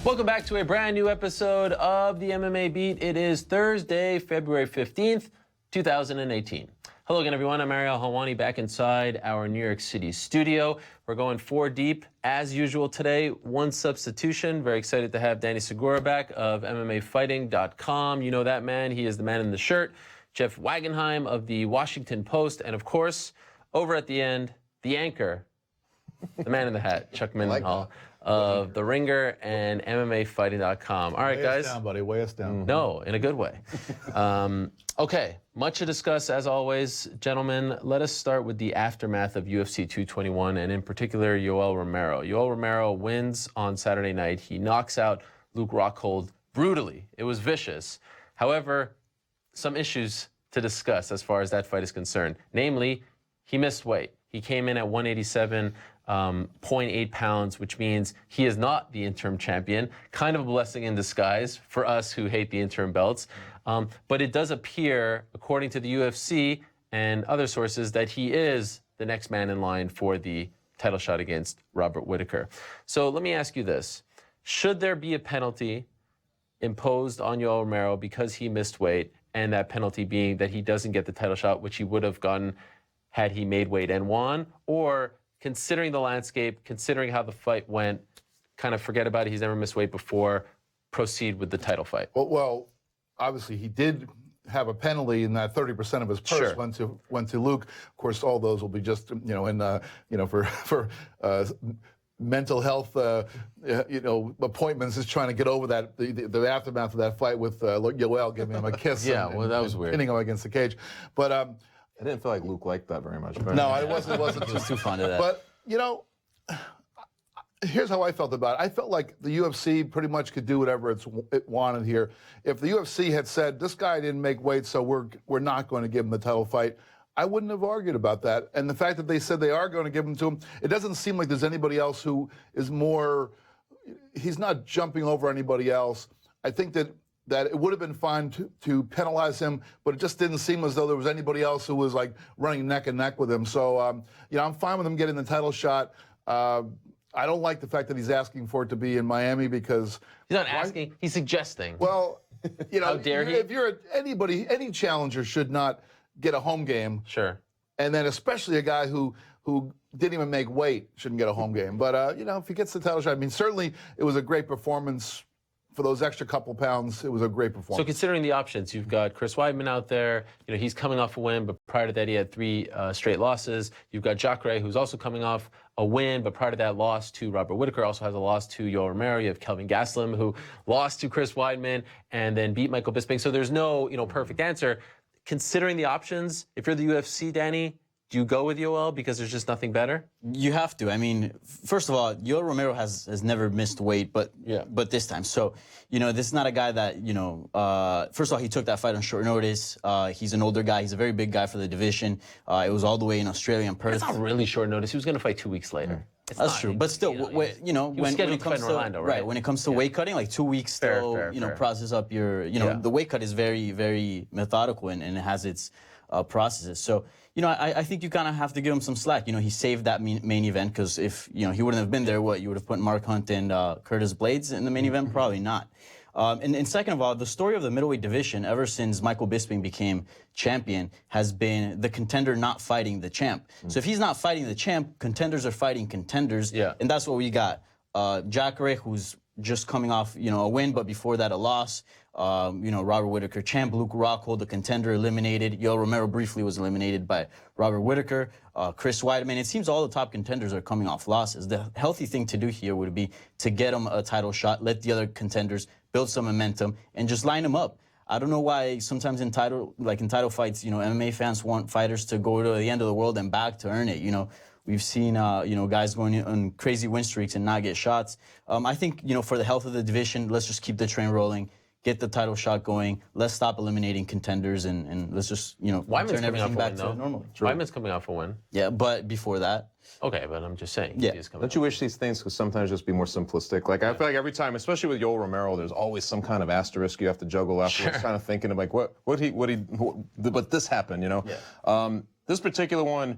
Welcome back to a brand new episode of the MMA Beat. It is Thursday, February 15th, 2018. Hello again, everyone. I'm Ariel Helwani back inside our New York City studio. We're going 4 deep as usual today. One substitution. Very excited to have Danny Segura back of MMAfighting.com. You know that man. He is the man in the shirt. Jeff Wagenheim of the Washington Post. And of course, over at the end, the anchor, the man in the hat, Chuck Mindenhall of The Ringer and MMAfighting.com. All right, Weigh guys. us down, buddy. Weigh us down. No, in a good way. Okay, much to discuss as always. Gentlemen, let us start with the aftermath of UFC 221 and in particular Yoel Romero. Yoel Romero wins on Saturday night. He knocks out Luke Rockhold brutally. It was vicious. However, some issues to discuss as far as that fight is concerned. Namely, he missed weight. He came in at 187.8 pounds, which means he is not the interim champion. Kind of a blessing in disguise for us who hate the interim belts. But it does appear, according to the UFC and other sources, that he is the next man in line for the title shot against Robert Whittaker. So let me ask you this. Should there be a penalty imposed on Yoel Romero because he missed weight, and that penalty being that he doesn't get the title shot, which he would have gotten had he made weight and won? Or considering the landscape, considering how the fight went, kind of forget about it, he's never missed weight before, proceed with the title fight? Well, obviously he did have a penalty in that 30% of his purse went to Luke. Of course, all those will be just for mental health appointments, just trying to get over that the aftermath of that fight with Yoel giving him a kiss. Yeah, and, well, that was weird. Pinning him against the cage, but I didn't feel like Luke liked that very much. But no, it wasn't. He was too fond of that. But here's how I felt about it. I felt like the UFC pretty much could do whatever it wanted here. If the UFC had said, this guy didn't make weight, so we're not going to give him the title fight, I wouldn't have argued about that. And the fact that they said they are going to give him to him, it doesn't seem like there's anybody else who is more, he's not jumping over anybody else. I think that it would have been fine to penalize him, but it just didn't seem as though there was anybody else who was like running neck and neck with him. So, I'm fine with him getting the title shot. I don't like the fact that he's asking for it to be in Miami because He's not asking, he's suggesting. Well, How dare he? If you're any challenger should not get a home game. Sure. And then especially a guy who didn't even make weight shouldn't get a home game. But if he gets the title shot, I mean, certainly it was a great performance. For those extra couple pounds, it was a great performance. So considering the options, you've got Chris Weidman out there. He's coming off a win, but prior to that, he had 3 straight losses. You've got Jacare, who's also coming off a win, but prior to that, lost to Robert Whittaker, also has a loss to Yoel Romero. You have Kelvin Gastelum, who lost to Chris Weidman and then beat Michael Bisping. So there's no, perfect answer. Considering the options, if you're the UFC, Danny, do you go with Yoel because there's just nothing better? You have to. I mean, first of all, Yoel Romero has never missed weight, but this time. So, this is not a guy that, first of all, he took that fight on short notice. He's an older guy. He's a very big guy for the division. It was all the way in Australia and Perth. It's not really short notice. He was going to fight 2 weeks later. That's true, but still, when it comes to Orlando, right? when it comes to weight cutting, like 2 weeks still, fair. process up your, the weight cut is very, very methodical and it has its processes. So, I think you kind of have to give him some slack. He saved that main event because if, he wouldn't have been there, you would have put Mark Hunt and Curtis Blades in the main event? Probably not. And second of all, the story of the middleweight division ever since Michael Bisping became champion has been the contender not fighting the champ. So if he's not fighting the champ, contenders are fighting contenders. Yeah. And that's what we got. Jacare, who's just coming off, a win, but before that a loss. Robert Whittaker, champ. Luke Rockhold, the contender, eliminated. Yoel Romero briefly was eliminated by Robert Whittaker. Chris Weidman. It seems all the top contenders are coming off losses. The healthy thing to do here would be to get them a title shot, let the other contenders build some momentum, and just line them up. I don't know why sometimes in title fights, MMA fans want fighters to go to the end of the world and back to earn it. We've seen, guys going on crazy win streaks and not get shots. I think, for the health of the division, let's just keep the train rolling, get the title shot going. Let's stop eliminating contenders and let's just, turn everything back to normal. Weidman's coming off a win. Yeah, but before that. Okay, but I'm just saying. Yeah. Don't you wish these things could sometimes just be more simplistic? Like, I feel like every time, especially with Yoel Romero, there's always some kind of asterisk you have to juggle afterwards, kind of thinking of like, but this happened, Yeah. This particular one,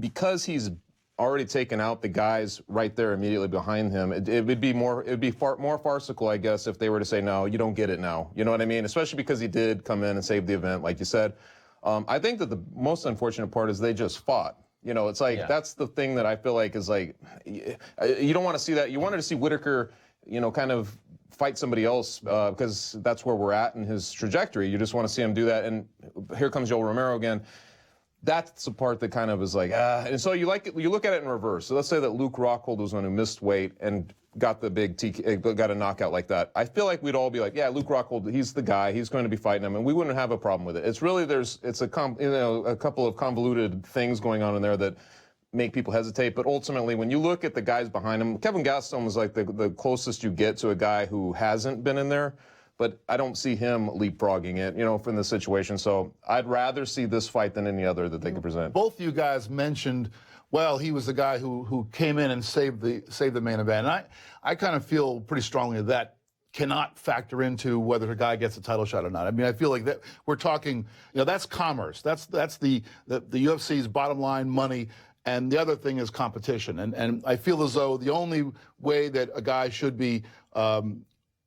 because he's already taken out the guys right there immediately behind him, it would be more farcical, I guess, if they were to say, no, you don't get it now. You know what I mean? Especially because he did come in and save the event, like you said. I think that the most unfortunate part is they just fought. You know, it's like, that's the thing that I feel like is like, you don't want to see that. You wanted to see Whittaker, you know, kind of fight somebody else because that's where we're at in his trajectory. You just want to see him do that. And here comes Yoel Romero again. That's the part that kind of is like, and so you look at it in reverse. So let's say that Luke Rockhold was one who missed weight and got the big got a knockout like that. I feel like we'd all be like, yeah, Luke Rockhold, he's the guy. He's going to be fighting him, and we wouldn't have a problem with it. It's really it's a couple of convoluted things going on in there that make people hesitate. But ultimately, when you look at the guys behind him, Kevin Gastelum was like the closest you get to a guy who hasn't been in there. But I don't see him leapfrogging it, you know, from the situation. So I'd rather see this fight than any other that they could present. Both you guys mentioned, well, he was the guy who came in and saved the main event. And I kind of feel pretty strongly that cannot factor into whether a guy gets a title shot or not. I mean, I feel like that we're talking, you know, that's commerce. That's the UFC's bottom line money. And the other thing is competition. And I feel as though the only way that a guy should be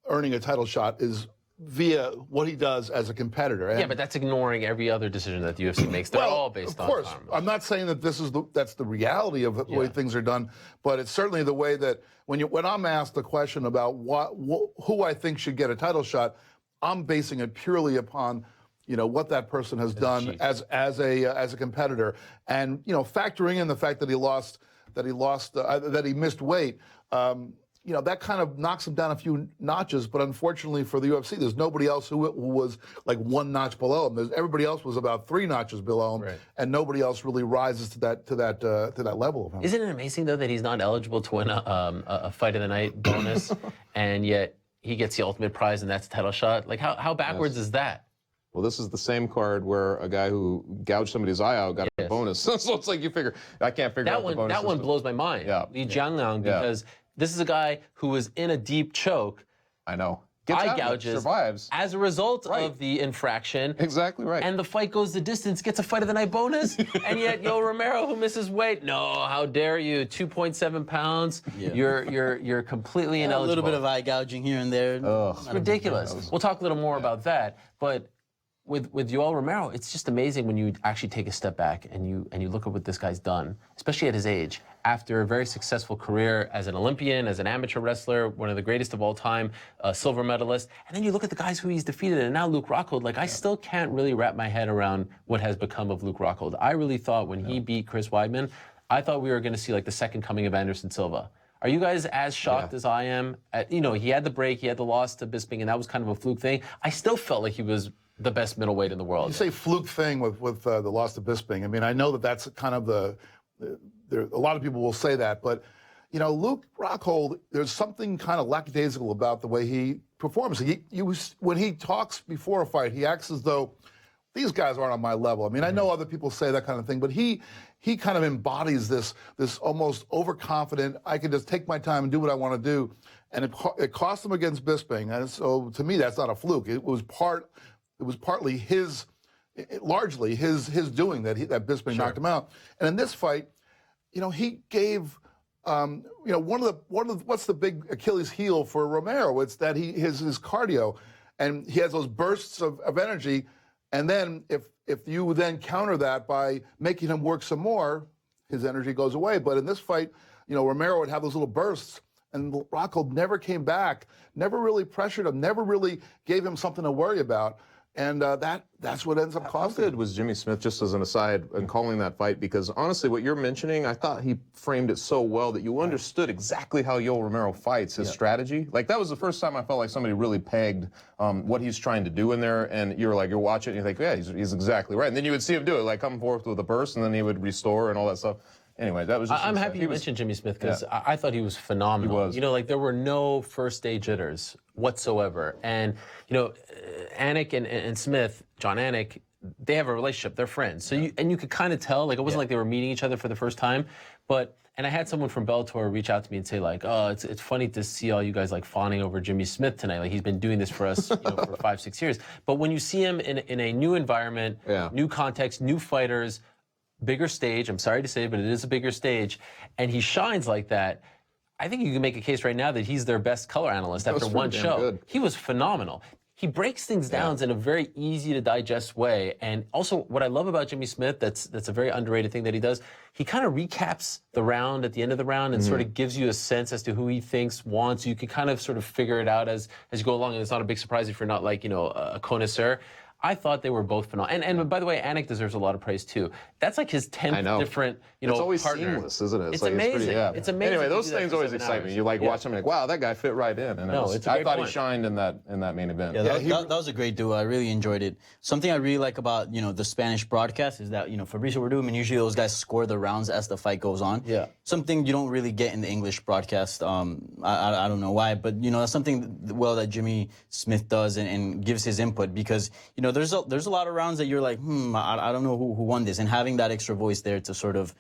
earning a title shot is via what he does as a competitor. And but that's ignoring every other decision that the UFC makes. They're all based on Of course, karma. I'm not saying that that's the reality of the way things are done, but it's certainly the way that when I'm asked the question about who I think should get a title shot, I'm basing it purely upon, you know, what that person has done as a competitor, and, you know, factoring in the fact that he missed weight. You know, that kind of knocks him down a few notches, but unfortunately for the UFC, there's nobody else who was like one notch below him. Everybody else was about 3 notches below him, and nobody else really rises to that level of him. Isn't it amazing though that he's not eligible to win a fight of the night bonus, and yet he gets the ultimate prize, and that's a title shot? Like how backwards is that? Well, this is the same card where a guy who gouged somebody's eye out got a bonus. So it's like you figure, I can't figure out the bonus. That one blows my mind. Li Jiangliang, because this is a guy who was in a deep choke. I know. Eye gouges, survives as a result of the infraction. Exactly right. And the fight goes the distance, gets a fight of the night bonus, and yet Yoel Romero, who misses weight, no, how dare you? 2.7 pounds. You're completely ineligible. A little bit of eye gouging here and there. It's ridiculous. We'll talk a little more about that, but with Yoel Romero, it's just amazing when you actually take a step back and you look at what this guy's done, especially at his age. After a very successful career as an Olympian, as an amateur wrestler, one of the greatest of all time, a silver medalist, and then you look at the guys who he's defeated, and now Luke Rockhold, like I still can't really wrap my head around what has become of Luke Rockhold. I really thought when he beat Chris Weidman, I thought we were going to see like the second coming of Anderson Silva. Are you guys as shocked as I am? You know, he had the break, he had the loss to Bisping, and that was kind of a fluke thing. I still felt like he was the best middleweight in the world. You say fluke thing with the loss to Bisping. I mean, I know that's kind of a lot of people will say that, but, you know, Luke Rockhold, there's something kind of lackadaisical about the way he performs. When he talks before a fight, he acts as though these guys aren't on my level. I mean, I know other people say that kind of thing, but he kind of embodies this almost overconfident, I can just take my time and do what I want to do. And it cost him against Bisping. And so to me, that's not a fluke. It was partly largely his doing that Bisping knocked him out. And in this fight, you know, he gave, you know, what's the big Achilles heel for Romero? It's that his cardio, and he has those bursts of energy. And then if you then counter that by making him work some more, his energy goes away. But in this fight, you know, Romero would have those little bursts, and Rockhold never came back, never really pressured him, never really gave him something to worry about. And that's what ends up costing. How good was Jimmy Smith, just as an aside, in calling that fight? Because honestly, what you're mentioning, I thought he framed it so well that you understood exactly how Yoel Romero fights, his strategy. Like, that was the first time I felt like somebody really pegged what he's trying to do in there. And you're watching it, and you think, yeah, he's exactly right. And then you would see him do it, like come forth with a burst, and then he would restore and all that stuff. Anyway, that was just I'm happy you mentioned Jimmy Smith, because I thought he was phenomenal. He was. You know, like there were no first stage jitters whatsoever. And, you know, Anik and Smith, John Anik, they have a relationship. They're friends. So you could kind of tell, like it wasn't like they were meeting each other for the first time. And I had someone from Bellator reach out to me and say like, oh, it's funny to see all you guys like fawning over Jimmy Smith tonight. Like he's been doing this for us, you know, for 5-6 years. But when you see him in a new environment, new context, new fighters, bigger stage. I'm sorry to say, but it is a bigger stage, and he shines like that. I think you can make a case right now that he's their best color analyst after one show. Good. He was phenomenal. He breaks things down in a very easy to digest way. And also what I love about Jimmy Smith, that's a very underrated thing that he does, he kind of recaps the round at the end of the round and sort of gives you a sense as to who he thinks wants. You can kind of sort of figure it out as you go along, and it's not a big surprise if you're not like, a connoisseur. I thought they were both phenomenal. And by the way, Anik deserves a lot of praise too. That's like his 10th different, it's always partner. seamless, isn't it? It's like, amazing. It's amazing. Anyway, to those do that things for always 7 excite me. hours. You like watch them and like, wow, that guy fit right in. And it's a great I thought point. he shined in that main event. Yeah, that was a great duo. I really enjoyed it. Something I really like about the Spanish broadcast is that Fabricio Verdum and usually those guys score the rounds as the fight goes on. Yeah. Something you don't really get in the English broadcast. I don't know why, but that's something that Jimmy Smith does and gives his input, because there's a lot of rounds that you're like, I don't know who won this, and having that extra voice there to sort of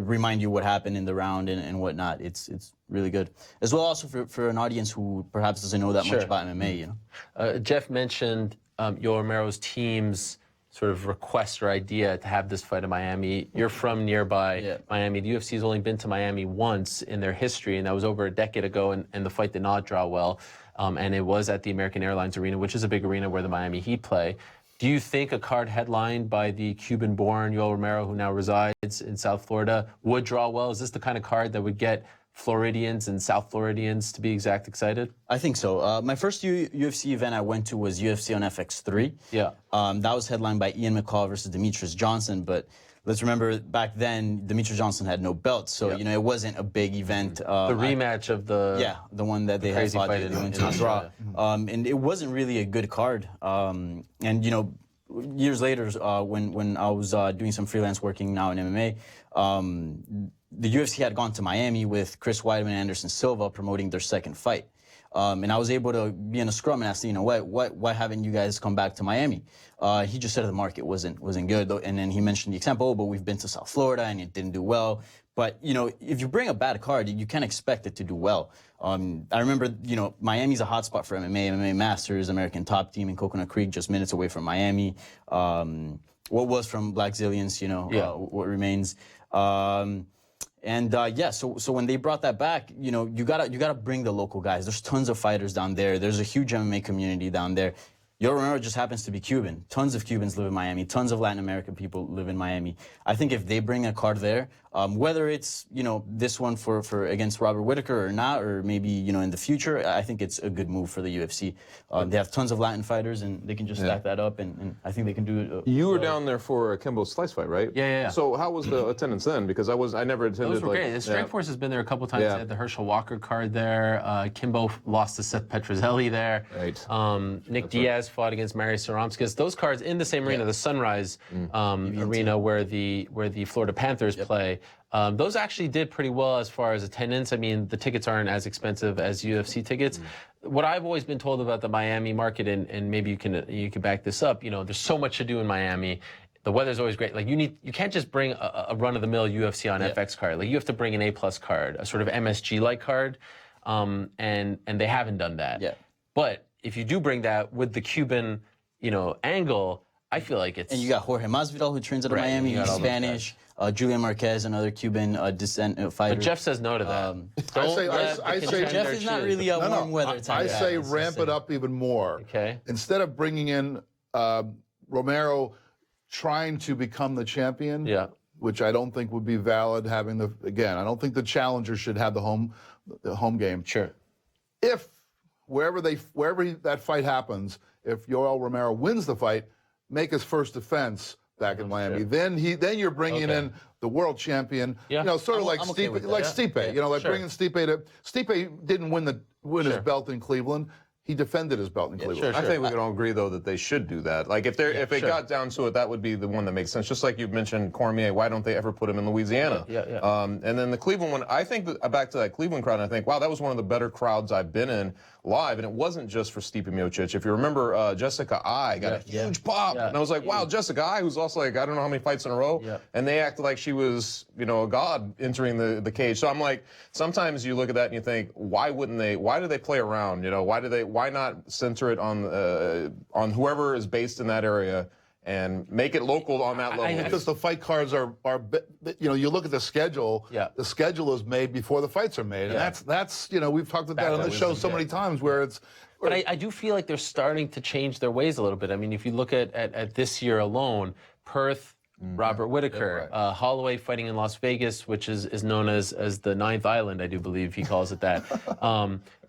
remind you what happened in the round and whatnot, it's really good. As well, also for an audience who perhaps doesn't know that much about MMA, Jeff mentioned Yoel Romero's team's sort of request or idea to have this fight in Miami. You're from nearby Miami. The UFC has only been to Miami once in their history, and that was over a decade ago, and the fight did not draw well. And it was at the American Airlines Arena, which is a big arena where the Miami Heat play. Do you think a card headlined by the Cuban-born Yoel Romero, who now resides in South Florida, would draw well? Is this the kind of card that would get Floridians and South Floridians, to be exact, excited? I think so. My first UFC event I went to was UFC on FX3. Yeah. That was headlined by Ian McCall versus Demetrius Johnson, but let's remember back then Demetrius Johnson had no belt, so it wasn't a big event. The rematch of the one that they had fought in Australia. And it wasn't really a good card. And years later, when I was doing some freelance working now in MMA, the UFC had gone to Miami with Chris Weidman and Anderson Silva promoting their second fight. And I was able to be in a scrum and ask, why haven't you guys come back to Miami? He just said the market wasn't good. And then he mentioned the example, but we've been to South Florida and it didn't do well. But, if you bring a bad card, you can't expect it to do well. I remember, Miami's a hotspot for MMA Masters, American Top Team in Coconut Creek, just minutes away from Miami. What was from Black Zillions, what remains. So when they brought that back, you gotta bring the local guys. There's tons of fighters down there. There's a huge MMA community down there. Yoel Romero just happens to be Cuban. Tons of Cubans live in Miami. Tons of Latin American people live in Miami. I think if they bring a card there, whether it's this one for against Robert Whittaker or not, or maybe in the future, I think it's a good move for the UFC. They have tons of Latin fighters, and they can just stack that up, and I think they can do it. You were down there for a Kimbo Slice fight, right? Yeah. So how was the attendance then? Because I never attended. Those were great. The Strikeforce has been there a couple times. They had the Herschel Walker card there. Kimbo lost to Seth Petrozelli there. Right. Nick Diaz fought against Marius Saromskis. Those cards in the same arena, the Sunrise arena where the Florida Panthers play. Those actually did pretty well as far as attendance. I mean, the tickets aren't as expensive as UFC tickets. What I've always been told about the Miami market, and maybe you can back this up, there's so much to do in Miami. The weather's always great. Like you can't just bring a run-of-the-mill UFC on FX card. Like you have to bring an A+ card, a sort of MSG-like card, and they haven't done that. Yeah. But if you do bring that with the Cuban, angle, I feel like it's. And you got Jorge Masvidal, who trains out of Miami. He's Spanish. Julian Marquez, another Cuban descent fighter. But Jeff says no to that. I say Jeff is not really a warm weather type. I say ramp it up even more. Okay. Instead of bringing in Romero trying to become the champion, which I don't think would be valid. I don't think the challenger should have the home game. Sure. If wherever that fight happens, if Yoel Romero wins the fight, make his first defense back in Miami. Then you're bringing in the world champion. Yeah. Sort of like I'm okay Stipe, with that. Stipe. Bringing Stipe to Stipe didn't win his belt in Cleveland. He defended his belt in Cleveland. I think we can all agree, though, that they should do that. Like, if it got down to it, that would be the one that makes sense. Just like you mentioned Cormier, why don't they ever put him in Louisiana? And then the Cleveland one, I think back to that Cleveland crowd, and I think, wow, that was one of the better crowds I've been in live, and it wasn't just for Stipe Miocic. If you remember, Jessica Ai got a huge pop, and I was like, wow, Jessica Ai, who's also like, I don't know how many fights in a row, and they acted like she was, a god entering the cage. So I'm like, sometimes you look at that and you think, why do they play around? Why not center it on whoever is based in that area and make it local on that level. Because the fight cards are, you look at the schedule. Yeah. The schedule is made before the fights are made, and that's we've talked about that on the show so many times where it's. But I do feel like they're starting to change their ways a little bit. I mean, if you look at this year alone, Perth, Robert Whittaker, Holloway fighting in Las Vegas, which is known as the Ninth Island, I do believe he calls it that.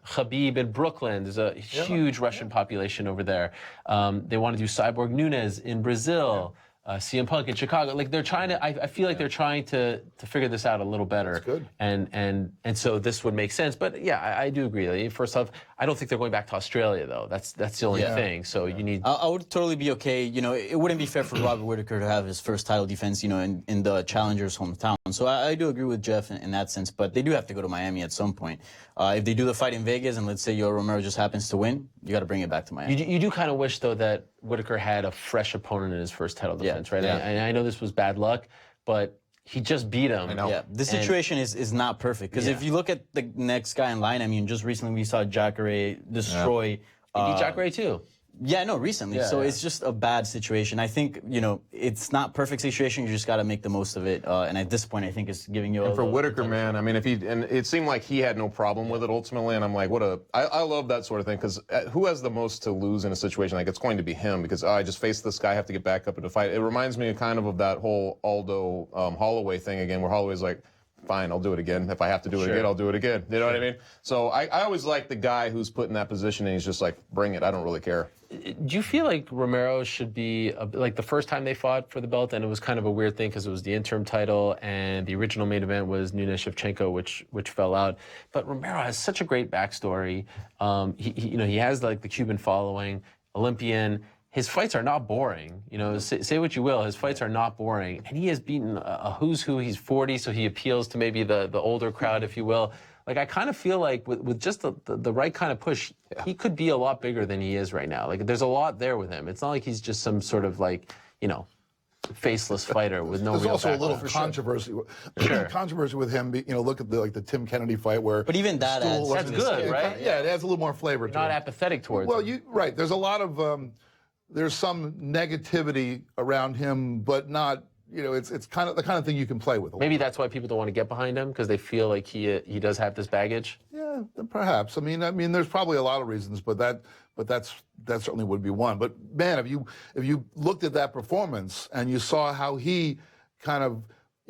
Khabib in Brooklyn, there's a huge Russian population over there. They want to do Cyborg Nunes in Brazil. CM Punk in Chicago, like they're trying to. I feel like they're trying to figure this out a little better. That's good. And so this would make sense. But yeah, I do agree. Like, first off, I don't think they're going back to Australia though. That's the only thing. So you need. I would totally be okay. You know, it wouldn't be fair for Robert Whittaker to have his first title defense, you know, in the challenger's hometown. So I do agree with Jeff in that sense. But they do have to go to Miami at some point. If they do the fight in Vegas and let's say Yoel Romero just happens to win, you got to bring it back to Miami. You do kind of wish though that Whittaker had a fresh opponent in his first title defense, right? Yeah. And I know this was bad luck, but he just beat him. I know. Yeah, the situation is not perfect because if you look at the next guy in line, I mean, just recently we saw Jacare destroy. He beat Jacare too. Yeah, no, recently. Yeah, so yeah. it's just a bad situation. I think, you know, it's not perfect situation. You just got to make the most of it. And at this point, I think it's giving you. And for Whittaker, man, I mean, and it seemed like he had no problem with it ultimately, and I'm like, I love that sort of thing because who has the most to lose in a situation like it's going to be him because I just faced this guy, I have to get back up in the fight. It reminds me kind of that whole Aldo Holloway thing again, where Holloway's like, fine, I'll do it again. If I have to do it again, I'll do it again. You know what I mean? So I always like the guy who's put in that position and he's just like, bring it. I don't really care. Do you feel like Romero should be like the first time they fought for the belt, and it was kind of a weird thing because it was the interim title, and the original main event was Nunes Shevchenko, which fell out. But Romero has such a great backstory. He has like the Cuban following, Olympian. His fights are not boring. You know, say what you will, his fights are not boring, and he has beaten a who's who. He's 40, so he appeals to maybe the older crowd, if you will. Like, I kind of feel like with just the right kind of push, he could be a lot bigger than he is right now. Like, there's a lot there with him. It's not like he's just some sort of like, you know, faceless fighter with no There's real also background. a little controversy. Controversy with him. You know, look at the Tim Kennedy fight where. But even that stool adds- wasn't That's good, as- right? Yeah, it adds a little more flavor to Not it. apathetic towards Well, him. right. There's a lot of there's some negativity around him, but not. You know, it's kind of the kind of thing you can play with. Maybe that's why people don't want to get behind him because they feel like he does have this baggage. Yeah, perhaps. I mean, there's probably a lot of reasons, but that certainly would be one. But man, if you looked at that performance and you saw how he kind of,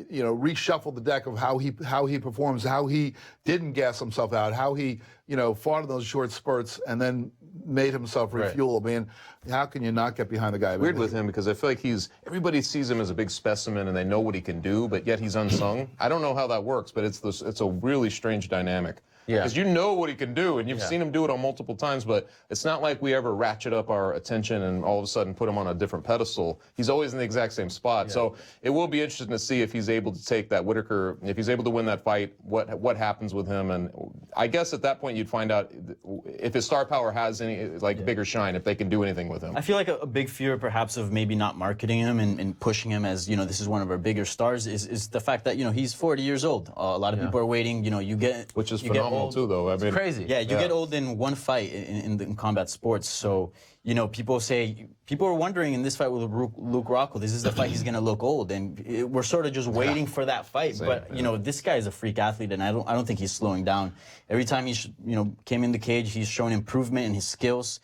you know, reshuffled the deck of how he performs, how he didn't gas himself out, how he, you know, fought in those short spurts and then made himself refuel. I mean, how can you not get behind the guy? Weird with him because I feel like everybody sees him as a big specimen and they know what he can do, but yet he's unsung. I don't know how that works, but it's a really strange dynamic. Yeah. Because you know what he can do, and you've seen him do it on multiple times, but it's not like we ever ratchet up our attention and all of a sudden put him on a different pedestal. He's always in the exact same spot. Yeah. So it will be interesting to see if he's able to take that Whittaker, if he's able to win that fight, what happens with him. And I guess at that point you'd find out if his star power has any bigger shine, if they can do anything with him. I feel like a big fear perhaps of maybe not marketing him and pushing him as, you know, this is one of our bigger stars is the fact that, you know, he's 40 years old. A lot of people are waiting, you know, which is you get phenomenal old. too, though. I mean, It's crazy. Yeah, you get old in one fight in combat sports. So, you know, people are wondering in this fight with Luke Rockhold, is this the fight he's going to look old? And we're sort of just waiting for that fight. But, you know, this guy is a freak athlete, and I don't think he's slowing down. Every time he came in the cage, he's shown improvement in his skills.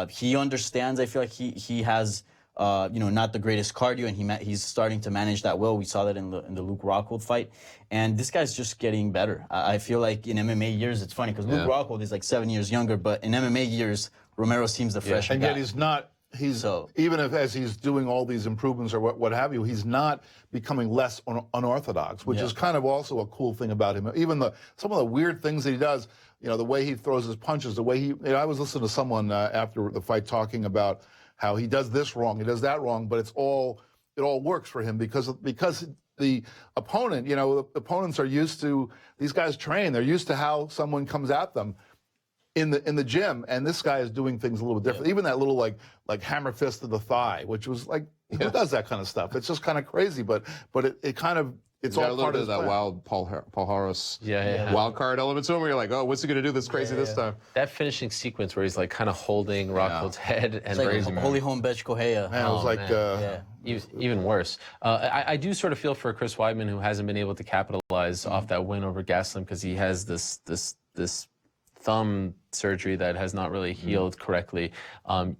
He understands. I feel like he has not the greatest cardio, and he's starting to manage that well. We saw that in the Luke Rockhold fight, and this guy's just getting better. I feel like in MMA years, it's funny because Luke Rockhold is like 7 years younger, but in MMA years, Romero seems the fresh guy. And yet he's not. Even as he's doing all these improvements or what have you, he's not becoming less unorthodox, which is kind of also a cool thing about him. Even some of the weird things that he does, you know, the way he throws his punches, the way I was listening to someone after the fight talking about how he does this wrong, he does that wrong, but it all works for him because the opponent, you know, the opponents are used to, these guys train, they're used to how someone comes at them in the gym, and this guy is doing things a little different. Even that little like hammer fist to the thigh, which was like, who does that kind of stuff? It's just kind of crazy, but it kind of It's got a all little part bit of of his that plan. wild Paul Harris Yeah. wild card element to him, where you're like, oh, what's he gonna do that's crazy this time? That finishing sequence where he's like kind of holding Rockhold's head and It's like raising Holy Home Betch Kohea. Man, it was like, Yeah. even worse. I do sort of feel for Chris Weidman, who hasn't been able to capitalize off that win over Gastelum because he has this thumb surgery that has not really healed correctly.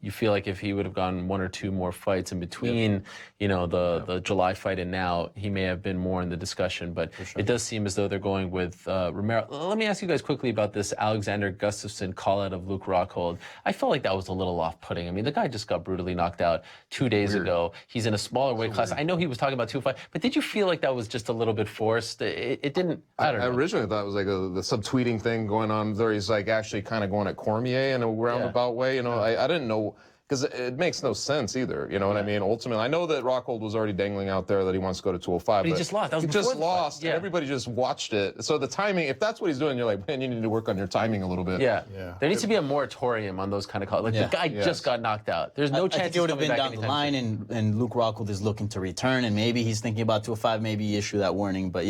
You feel like if he would have gotten one or two more fights in between, the July fight and now, he may have been more in the discussion. But it does seem as though they're going with Romero. Let me ask you guys quickly about this Alexander Gustafsson call-out of Luke Rockhold. I felt like that was a little off-putting. I mean, the guy just got brutally knocked out 2 days ago. He's in a smaller weight class. I know he was talking about 205, but did you feel like that was just a little bit forced? It didn't, I don't know. I originally thought it was like the subtweeting thing going on there. He's like actually kind of going at Cormier in a roundabout way. I didn't know, because it makes no sense either. You know what I mean? Ultimately, I know that Rockhold was already dangling out there that he wants to go to 205. But he just lost. That was he before just the fight. lost. Yeah. And everybody just watched it. So the timing, if that's what he's doing, you're like, man, you need to work on your timing a little bit. Yeah. There needs to be a moratorium on those kind of calls. Like, the guy just got knocked out. There's no I chance think it would have he's been coming down back the anytime line, soon. and Luke Rockhold is looking to return, and maybe he's thinking about 205, maybe issue that warning. But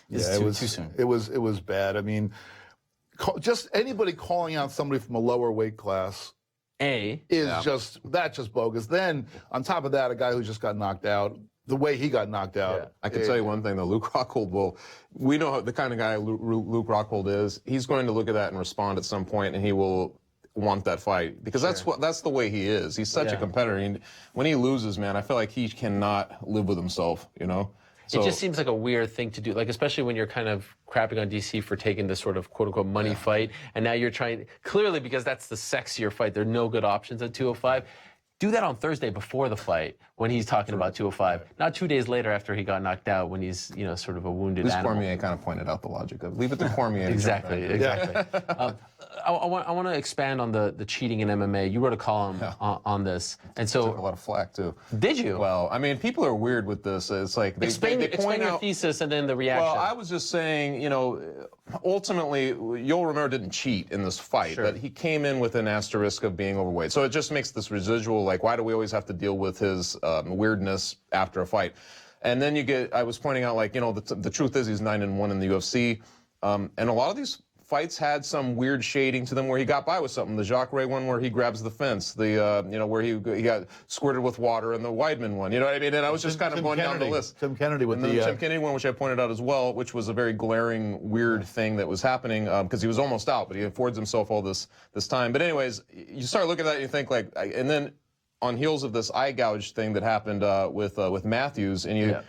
it's too soon. It was bad. I mean, just anybody calling out somebody from a lower weight class is just bogus. Then on top of that, a guy who just got knocked out, the way he got knocked out. I can tell you one thing though, Luke Rockhold we know the kind of guy Luke Rockhold is. He's going to look at that and respond at some point, and he will want that fight because that's the way he is. He's such a competitor. And when he loses, man, I feel like he cannot live with himself, So, it just seems like a weird thing to do, like especially when you're kind of crapping on DC for taking this sort of quote-unquote money fight, and now you're trying, clearly because that's the sexier fight, there are no good options at 205. Do that on Thursday before the fight when he's talking about 205, not 2 days later after he got knocked out when he's, sort of a wounded animal. Cormier kind of pointed out the logic of leave it to Cormier. Exactly. I want to expand on the cheating in MMA. You wrote a column on this, and so Took a lot of flack too. Did you? Well, I mean, people are weird with this. It's like they explain point your out thesis and then the reaction. Well, I was just saying, ultimately, Yoel Romero didn't cheat in this fight, but he came in with an asterisk of being overweight. So it just makes this residual, like, why do we always have to deal with his weirdness after a fight? And then I was pointing out, like, the truth is he's 9-1 in the UFC. And a lot of these fights had some weird shading to them where he got by with something. The Jacare one where he grabs the fence, where he got squirted with water, and the Weidman one. You know what I mean? And I was just kind of going down the list. Tim Kennedy with and the Tim Kennedy one, which I pointed out as well, which was a very glaring, weird thing that was happening because he was almost out, but he affords himself all this time. But anyways, you start looking at that and you think like, and then on heels of this eye gouge thing that happened with Matthews, and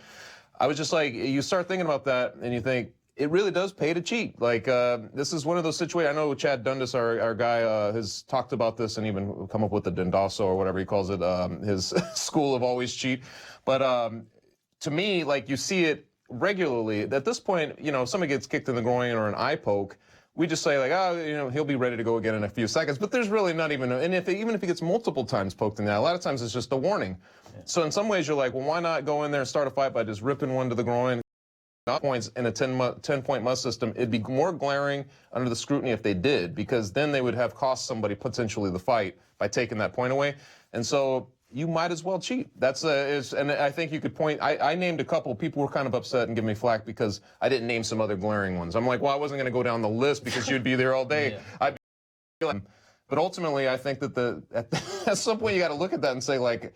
I was just like, you start thinking about that and you think, it really does pay to cheat. Like, this is one of those situations. I know Chad Dundas, our guy, has talked about this and even come up with the Dendasso or whatever he calls it, his school of always cheat. But to me, like, you see it regularly. At this point, if somebody gets kicked in the groin or an eye poke, we just say, like, he'll be ready to go again in a few seconds. But there's really not even, and even if he gets multiple times poked in the eye, a lot of times it's just a warning. So in some ways, you're like, well, why not go in there and start a fight by just ripping one to the groin? Points in a 10-point must system, it'd be more glaring under the scrutiny if they did, because then they would have cost somebody potentially the fight by taking that point away. And so you might as well cheat. And I think you could point. I named a couple. People were kind of upset and giving me flack because I didn't name some other glaring ones. I'm like, well, I wasn't going to go down the list because you'd be there all day. But ultimately, I think that at some point you got to look at that and say, like,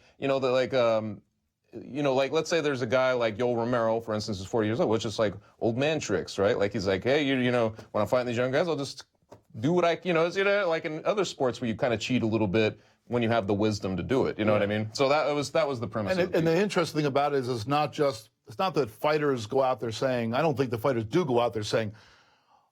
like, let's say there's a guy like Yoel Romero, for instance, who's 40 years old, which is like old man tricks, right? Like, he's like, hey, when I'm fighting these young guys, I'll just do what like in other sports where you kind of cheat a little bit when you have the wisdom to do it. You know what I mean? So that was the premise. And the interesting thing about it is it's not that fighters go out there saying, I don't think the fighters do go out there saying,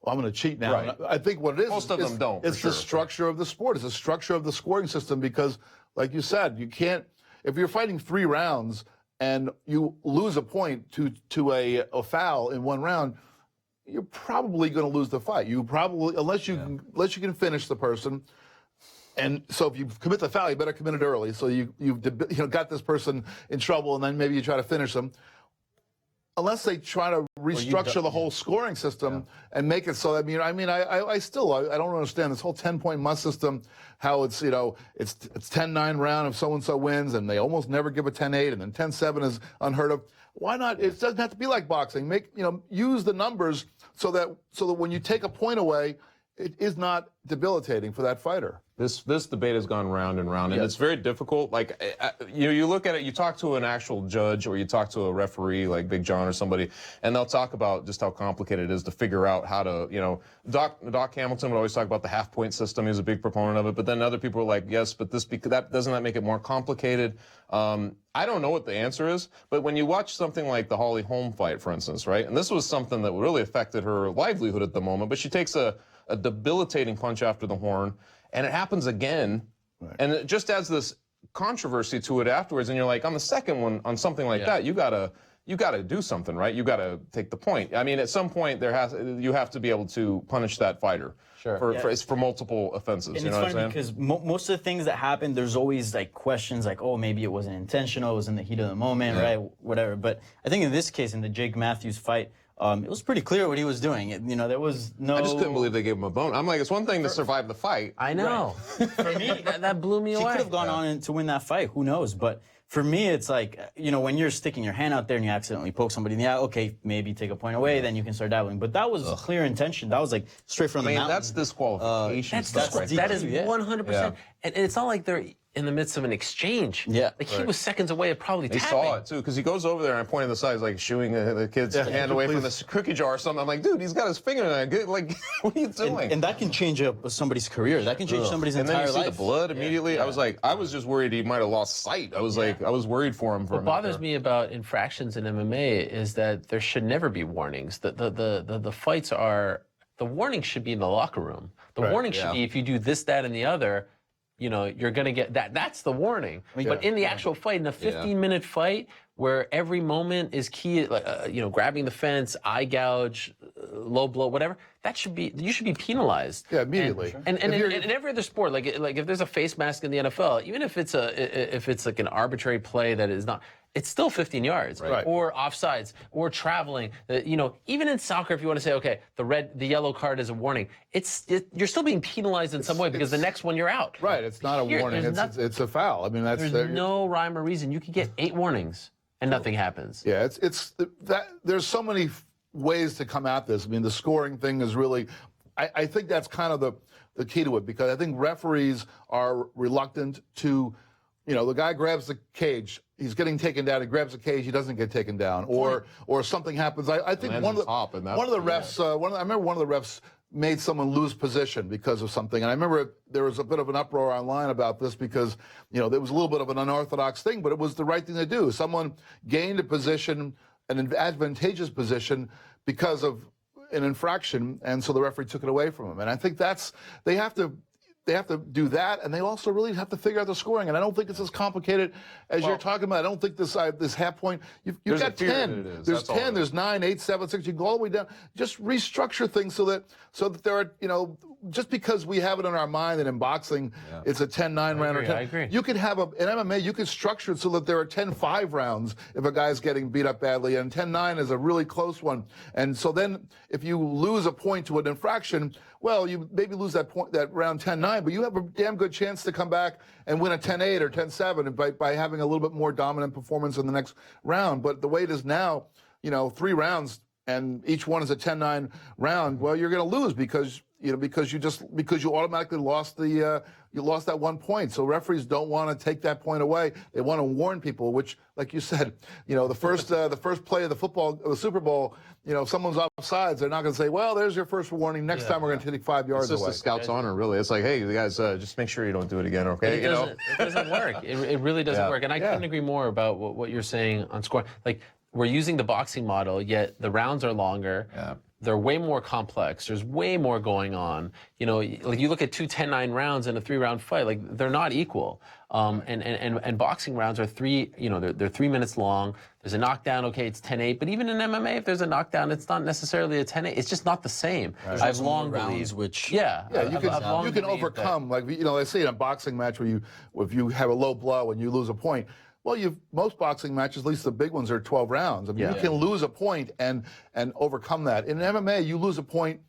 well, I'm going to cheat now. Right. I think what it is, most of them don't. It's the structure of the sport. It's the structure of the scoring system because, like you said, you can't. If you're fighting 3 rounds and you lose a point to a foul in 1 round, you're probably going to lose the fight. You probably, unless you can finish the person. And so if you commit the foul, you better commit it early. So you've got this person in trouble, and then maybe you try to finish them. unless they try to restructure the whole scoring system and make it so. I still don't understand this whole 10-point must system. How it's it's 10-9 round if so and so wins, and they almost never give a 10-8, and then 10-7 is unheard of. Why not? It doesn't have to be like boxing. Use the numbers so that when you take a point away, it is not debilitating for that fighter. This debate has gone round and round, and it's very difficult. Like, you look at it, you talk to an actual judge or you talk to a referee like Big John or somebody, and they'll talk about just how complicated it is to figure out how to, Doc Hamilton would always talk about the half-point system. He was a big proponent of it, but then other people were like, yes, but doesn't that make it more complicated? I don't know what the answer is, but when you watch something like the Holly Holm fight, for instance, right, and this was something that really affected her livelihood at the moment, but she takes a debilitating punch after the horn, and it happens again, and it just adds this controversy to it afterwards. And you're like, on the second one, on something like that, you gotta do something, right? You gotta take the point. I mean, at some point, you have to be able to punish that fighter for multiple offenses. And you know what I'm saying? Because most of the things that happen, there's always like questions like, oh, maybe it wasn't intentional, it was in the heat of the moment, right? Whatever. But I think in this case, in the Jake Matthews fight, it was pretty clear what he was doing. There was no. I just couldn't believe they gave him a bone. I'm like, it's one thing to survive the fight. I know. For me, that blew me away. She could have gone on to win that fight. Who knows? But for me, it's like, when you're sticking your hand out there and you accidentally poke somebody in the eye, okay, maybe take a point away, then you can start dabbling. But that was clear intention. That was like straight from the mountain. That's disqualification. That is 100%. And it's not like they're in the midst of an exchange. Yeah. Like he was seconds away of probably tapping. They saw it too, because he goes over there and I pointed the side, he's like shooing the kid's hand away from the cookie jar or something. I'm like, dude, he's got his finger in it. Like, what are you doing? And that can change somebody's career. That can change somebody's entire life. And then you see the blood immediately. I was like, I was just worried he might have lost sight. I was like, I was worried for him. What bothers me about infractions in MMA is that there should never be warnings. The fights are, the warning should be in the locker room. The warning should be if you do this, that, and the other, you're going to get that. That's the warning. But in the actual fight, in a 15-minute fight, where every moment is key, like, grabbing the fence, eye gouge, low blow, whatever, you should be penalized. Yeah, immediately. And in every other sport, like if there's a face mask in the NFL, even if it's like an arbitrary play that is not, it's still 15 yards, or offsides, or traveling. Even in soccer, if you want to say, okay, the yellow card is a warning, you're still being penalized in some way because the next one you're out. Right, it's not a warning. It's a foul. I mean, there's no rhyme or reason. You could get 8 warnings and nothing happens. Yeah, there's so many ways to come at this. I mean, the scoring thing is really, I think that's kind of the key to it, because I think referees are reluctant to. The guy grabs the cage, he's getting taken down, he grabs the cage, he doesn't get taken down, or something happens. I think one of the refs, I remember one of the refs made someone lose position because of something, and I remember there was a bit of an uproar online about this because, there was a little bit of an unorthodox thing, but it was the right thing to do. Someone gained a position, an advantageous position, because of an infraction, and so the referee took it away from him. And I think they have to do that, and they also really have to figure out the scoring. And I don't think it's as complicated as you're talking about. I don't think this half point. You've got 10. There's 10. There's 9, 8, 7, 6. You can go all the way down. Just restructure things so that there are just because we have it in our mind that in boxing it's a 10-9 round or 10. I agree. You could have in MMA you could structure it so that there are 10-5 rounds if a guy's getting beat up badly, and 10-9 is a really close one. And so then if you lose a point to an infraction, well, you maybe lose that round 10-9, but you have a damn good chance to come back and win a 10-8 or 10-7 by having a little bit more dominant performance in the next round. But the way it is now, 3 rounds and each one is a 10-9 round, well, you're going to lose because you automatically lost you lost that 1 point. So referees don't want to take that point away. They want to warn people, which, like you said, the first play of the Super Bowl, if someone's offsides, they're not going to say, well, there's your first warning. Next time we're going to take 5 yards away. It's just a scout's honor, really. It's like, hey, you guys, just make sure you don't do it again, okay? It doesn't work. It really doesn't work. And I couldn't agree more about what you're saying on scoring. Like, we're using the boxing model, yet the rounds are longer. Yeah. They're way more complex. There's way more going on. Like you look at 2 10-9 rounds in a 3-round fight, like they're not equal. And boxing rounds are they're 3 minutes long. There's a knockdown, okay, it's 10-8. But even in MMA, if there's a knockdown, it's not necessarily a 10-8. It's just not the same. Right. I've long believed, you can overcome, like they say in a boxing match where if you have a low blow and you lose a point, Well, most boxing matches, at least the big ones, are 12 rounds. I mean, Yeah. you can lose a point and overcome that. In MMA, you lose a point,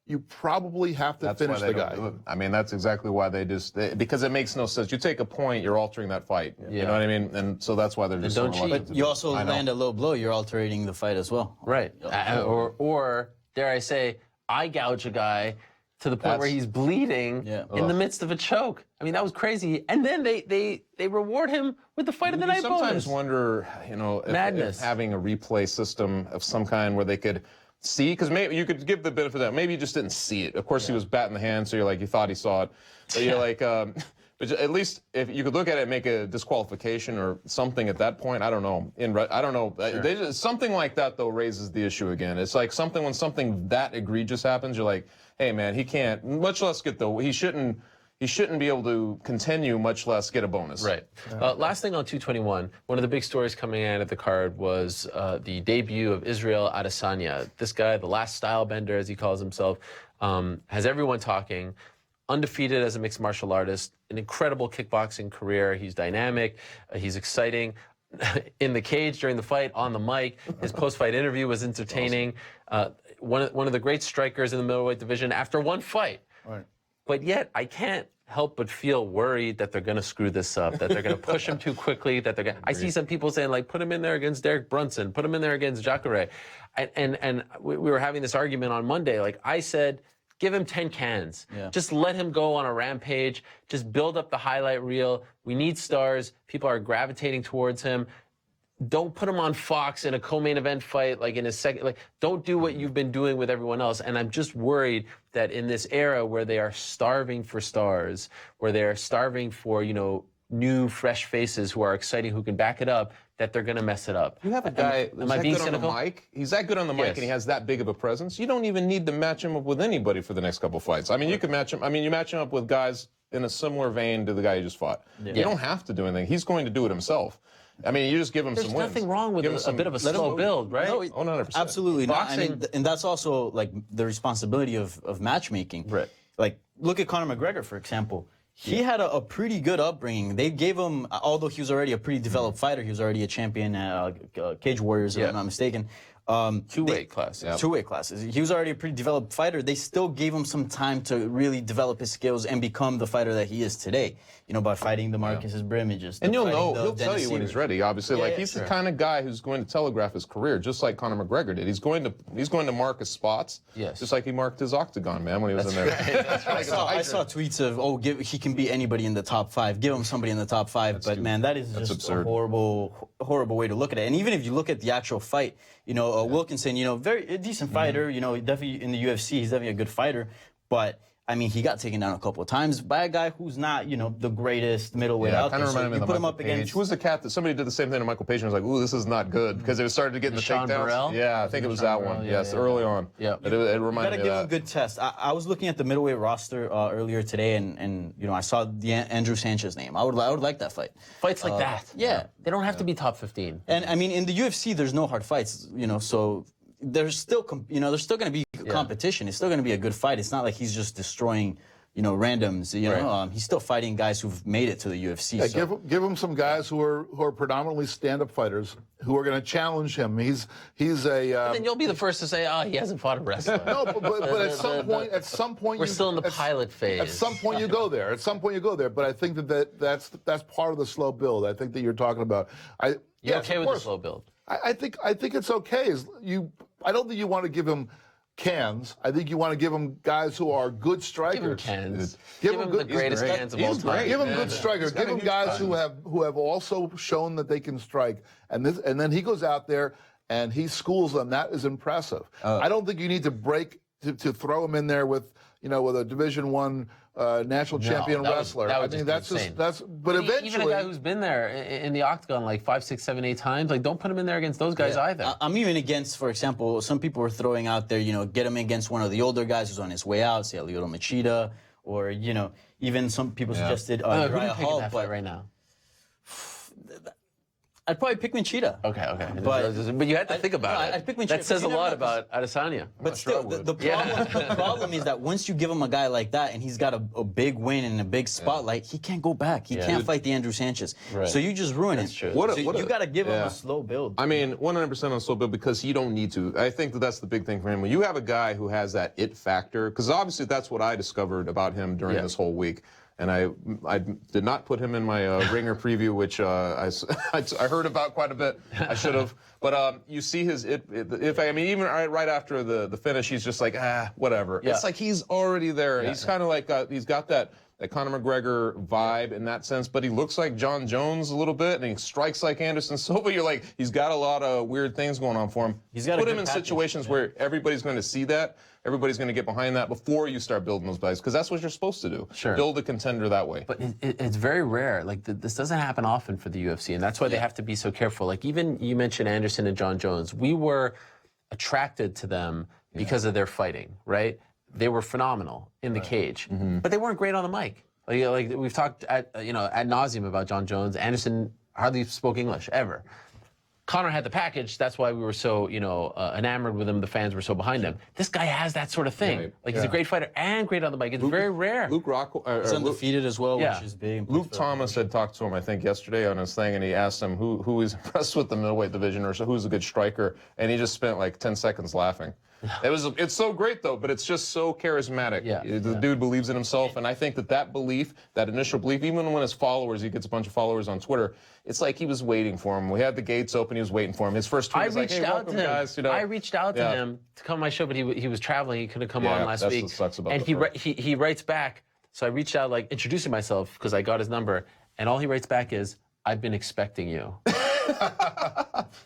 you probably have to finish why the they don't guy. do it. I mean, that's exactly why because it makes no sense. You take a point, you're altering that fight. You know what I mean? And so that's why they're just don't so cheat. reluctant But to you do it. also I know. land a low blow, you're altering the fight as well. Right. Or dare I say, eye gouge a guy to the point where he's bleeding in the midst of a choke. I mean, that was crazy. And then they reward him with the fight of the night bonus. Sometimes wonder, if having a replay system of some kind where they could see, because maybe you could give the benefit of that. Maybe you just didn't see it. Of course, he was batting the hand, so you're like, you thought he saw it. But you're like, but at least if you could look at it and make a disqualification or something at that point, I don't know. I don't know. Sure. Something like that, though, raises the issue again. It's like when something that egregious happens, you're like, hey, man, he can't, much less get he shouldn't be able to continue, much less get a bonus. Right. Last thing on 221, one of the big stories coming out of the card was the debut of Israel Adesanya. This guy, the last style bender, as he calls himself, has everyone talking. Undefeated as a mixed martial artist, an incredible kickboxing career. He's dynamic, he's exciting. In the cage during the fight, on the mic, his post-fight interview was entertaining. One of the great strikers in the middleweight division after one fight. Right. But yet, I can't help but feel worried that they're going to screw this up, that they're going to push him too quickly, that they're going I see some people saying, like, put him in there against Derek Brunson, put him in there against Jacare. And we were having this argument on Monday. Like, I said, give him 10 cans. Yeah. Just let him go on a rampage. Just build up the highlight reel. We need stars. People are gravitating towards him. Don't put him on Fox in a co-main event fight, like in a second. Like, don't do what you've been doing with everyone else. And I'm just worried that in this era where they are starving for stars, where they are starving for, new, fresh faces who are exciting, who can back it up, that they're going to mess it up. You have a guy Am I being good cynical? on the mic. He's that good on the mic, Yes. and he has that big of a presence. You don't even need to match him up with anybody for the next couple fights. I mean, you can match him. I mean, you match him up with guys in a similar vein to the guy you just fought. You don't have to do anything. He's going to do it himself. I mean, you just give him There's some wins. nothing wrong with a bit of a slow build, right? No, 100%. Absolutely not. I mean, Boxing- and that's also like the responsibility of matchmaking. Right. Like, look at Conor McGregor, for example. He had a pretty good upbringing. They gave him, although he was already a pretty developed fighter, he was already a champion at Cage Warriors, if I'm not mistaken. Two-weight class. Yeah. Two-weight classes. He was already a pretty developed fighter. They still gave him some time to really develop his skills and become the fighter that he is today. By fighting the Marcus's Brimmages. And you'll fighting know, the he'll tell Dennis you when he's Sievers. ready, obviously. Yeah, He's sure. the kind of guy who's going to telegraph his career, just like Conor McGregor did. He's going to mark his spots, Yes. just like he marked his octagon, man, when he was in there. I saw tweets of, he can beat anybody in the top 5. Give him somebody in the top 5. But man, that is just absurd. a horrible way to look at it. And even if you look at the actual fight, Wilkinson, very decent fighter. Definitely in the UFC, he's definitely a good fighter. But I mean, he got taken down a couple of times by a guy who's not, the greatest middleweight out kind there. of So reminded me you of put him Michael up Page. against. Who was the cat that somebody did the same thing to Michael Page and was like, ooh, this is not good, because it started getting the Sean takedowns. Burrell? Yeah, I think it was that one. Burrell, Yes, yeah. early on. Yeah. But it You reminded gotta me give of him a that. good test. I was looking at the middleweight roster earlier today, and I saw the Andrew Sanchez name. I would like that fight. Fights like that. Yeah. They don't have to be top 15. And I mean, in the UFC, there's no hard fights, so there's still, there's still going to be competition. It's still going to be a good fight. It's not like he's just destroying, randoms. He's still fighting guys who've made it to the UFC. Yeah, so. give him some guys who are predominantly stand-up fighters who are going to challenge him. He's a. Then you'll be the first to say, he hasn't fought a wrestler. No, but at some point, We're still in the pilot phase. At some point, you go there. But I think that's part of the slow build. I think that you're talking about. You're okay with the slow build? I think it's okay. I don't think you want to give him cans. I think you want to give him guys who are good strikers. Give him cans. Give Give him him good- the greatest He's great. cans of all He's time. great. Give him man. good strikers. He's got Give a him huge guys who presence. have also shown that they can strike. And then he goes out there and he schools them. That is impressive. I don't think you need to throw him in there with a Division I national champion wrestler. That would I mean, just be that's insane. but eventually Even a guy who's been there in the octagon like 5, 6, 7, 8 times, like don't put him in there against those guys either. I'm even against, for example, some people are throwing out there, get him against one of the older guys who's on his way out, say Lyoto Machida, or, even some people suggested Who do you Uriah pick in Hall. that fight right now? I'd probably pick Machida. Okay. But you had to think about it. I'd pick Machida. That says a Because lot about Adesanya. But still, the problem is that once you give him a guy like that and he's got a big win and a big spotlight, he can't go back. He can't fight the Andrew Sanchez. Right. So you just ruin That's it. true. So you got to give him a slow build. I mean, 100% on slow build because you don't need to. I think that's the big thing for him. When you have a guy who has that it factor, because obviously that's what I discovered about him during this whole week. And I did not put him in my Ringer preview, which I heard about quite a bit. I should have. But you see his even right after the finish, he's just like, whatever. Yeah. It's like he's already there. He's kind of like, he's got that Conor McGregor vibe in that sense, but he looks like John Jones a little bit, and he strikes like Anderson Silva. You're like, he's got a lot of weird things going on for him. He's got Put a him good in package, situations where everybody's going to see that. Everybody's going to get behind that before you start building those guys, because that's what you're supposed to do. Sure. Build a contender that way. But it's very rare. Like this doesn't happen often for the UFC, and that's why they have to be so careful. Like even you mentioned Anderson and John Jones. We were attracted to them because of their fighting, right? They were phenomenal in the cage, but they weren't great on the mic. Like we've talked ad nauseum about John Jones. Anderson hardly spoke English ever. Conor had the package. That's why we were so, enamored with him. The fans were so behind him. This guy has that sort of thing. Right. Like he's a great fighter and great on the mic. It's very rare. Luke Rockhold, He's undefeated as well, which is big. Luke Thomas had talked to him, I think, yesterday on his thing, and he asked him who he's impressed with the middleweight division or who's a good striker, and he just spent like 10 seconds laughing. It's so great though, but it's just so charismatic. The dude believes in himself, and I think that belief, that initial belief, even when his followers, he gets a bunch of followers on Twitter, it's like he was waiting for him. We had the gates open, he was waiting for him. His first tweet was like, "Hey, welcome, guys." I reached out to him to come on my show, but he was traveling. He couldn't come on last week. That's what sucks about and the he writes back. So I reached out, like introducing myself because I got his number, and all he writes back is, "I've been expecting you."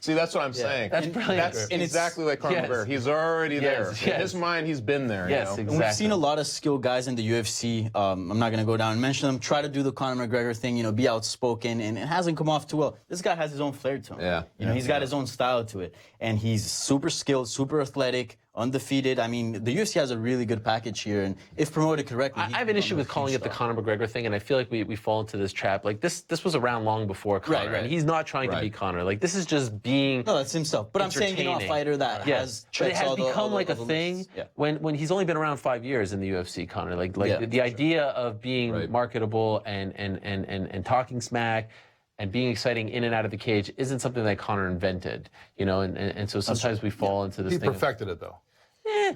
See, that's what I'm saying. That's brilliant. That's exactly like Conor McGregor. He's already there. Yes. In his mind, he's been there. Yes, you know? exactly. We've seen a lot of skilled guys in the UFC. I'm not going to go down and mention them. Try to do the Conor McGregor thing, be outspoken, and it hasn't come off too well. This guy has his own flair to him. He's got his own style to it, and he's super skilled, super athletic, undefeated. I mean, the UFC has a really good package here, and if promoted correctly, I have an issue with calling it the Conor McGregor thing, and I feel like we fall into this trap. Like this was around long before Conor, and he's not trying to be Conor. Like this is just being that's himself. But I'm saying, a fighter that has but it has become like a the thing when he's only been around 5 years in the UFC, Conor. Like the idea of being marketable and talking smack and being exciting in and out of the cage isn't something that Conor invented, and so sometimes we fall into this He thing. perfected it though.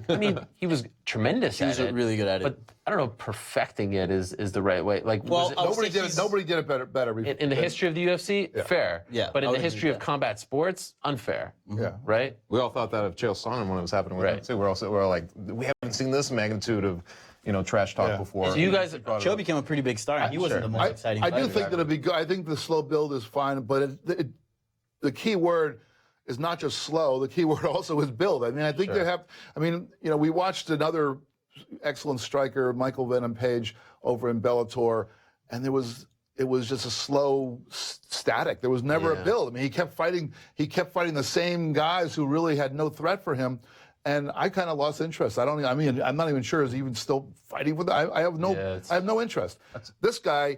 I mean, he was tremendous at it. He was really good at it. But I don't know if perfecting it is the right way. Like, Nobody did it better. in the history of the UFC, fair. Yeah, But in I the would history agree of with combat sports, unfair. Yeah. Right? We all thought that of Chael Sonnen when it was happening with him too. We're all like, we haven't seen this magnitude of trash talk before. So you guys, Joe became a pretty big star, and he wasn't the most exciting I fighter. do think that it'd be good. I think the slow build is fine, but the key word is not just slow. The key word also is build. I mean, I think we watched another excellent striker, Michael Venom Page, over in Bellator, and it was just a slow static. There was never a build. I mean, he kept fighting the same guys who really had no threat for him. And I kind of lost interest. I'm not even sure is he even still fighting for that. I have no interest. This guy,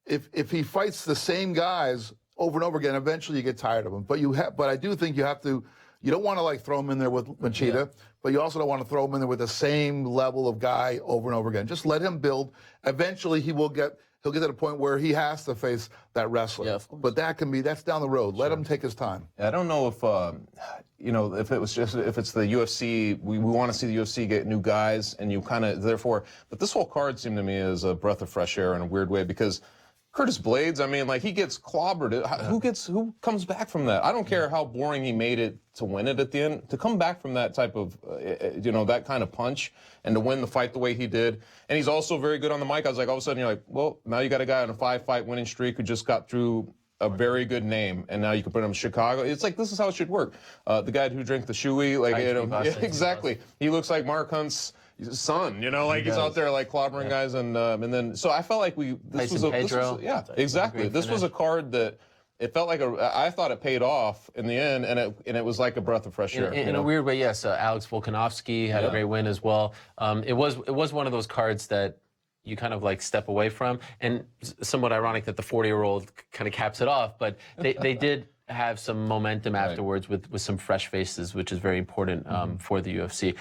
if he fights the same guys over and over again, eventually you get tired of him. But I do think you don't want to like throw him in there with Machida, but you also don't want to throw him in there with the same level of guy over and over again. Just let him build. Eventually he'll get to the point where he has to face that wrestler. Yeah, of course. But that's down the road. Let him take his time. I don't know if if it's the UFC, we want to see the UFC get new guys, and you kind of therefore. But this whole card seemed to me as a breath of fresh air in a weird way because Curtis Blades, I mean, like he gets clobbered. Who comes back from that? I don't care how boring he made it to win it at the end. To come back from that type of, that kind of punch and to win the fight the way he did. And he's also very good on the mic. I was like, all of a sudden you're like, well, now you got a guy on a 5-fight winning streak who just got through a very good name, and now you can put him in Chicago. It's like, this is how it should work. The guy who drank the shoey, exactly. He looks like Mark Hunt's son, he's out there like clobbering guys, and then so I felt like this was a card that it felt like I thought it paid off in the end, and it was like a breath of fresh air. In a weird way, yes. Alex Volkanovski had a great win as well. It was one of those cards that you kind of like step away from, and somewhat ironic that the 40-year-old kind of caps it off, but they did have some momentum afterwards with some fresh faces, which is very important for the UFC.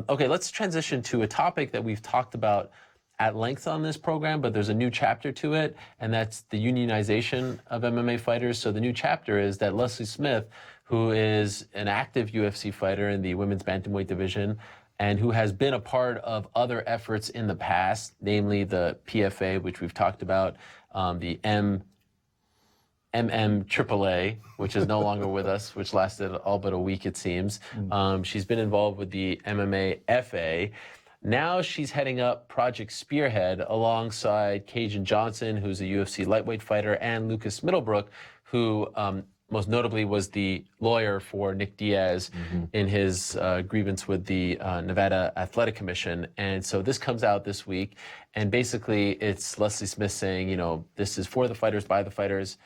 Okay, let's transition to a topic that we've talked about at length on this program, but there's a new chapter to it, and that's the unionization of MMA fighters. So the new chapter is that Leslie Smith, who is an active UFC fighter in the women's bantamweight division, and who has been a part of other efforts in the past, namely the PFA, which we've talked about, the MMAAA, which is no longer with us, which lasted all but a week, it seems. She's been involved with the MMA FA. Now she's heading up Project Spearhead alongside Cajun Johnson, who's a UFC lightweight fighter, and Lucas Middlebrook, who most notably was the lawyer for Nick Diaz in his grievance with the Nevada Athletic Commission. And so this comes out this week, and basically it's Leslie Smith saying, you know, this is for the fighters, by the fighters.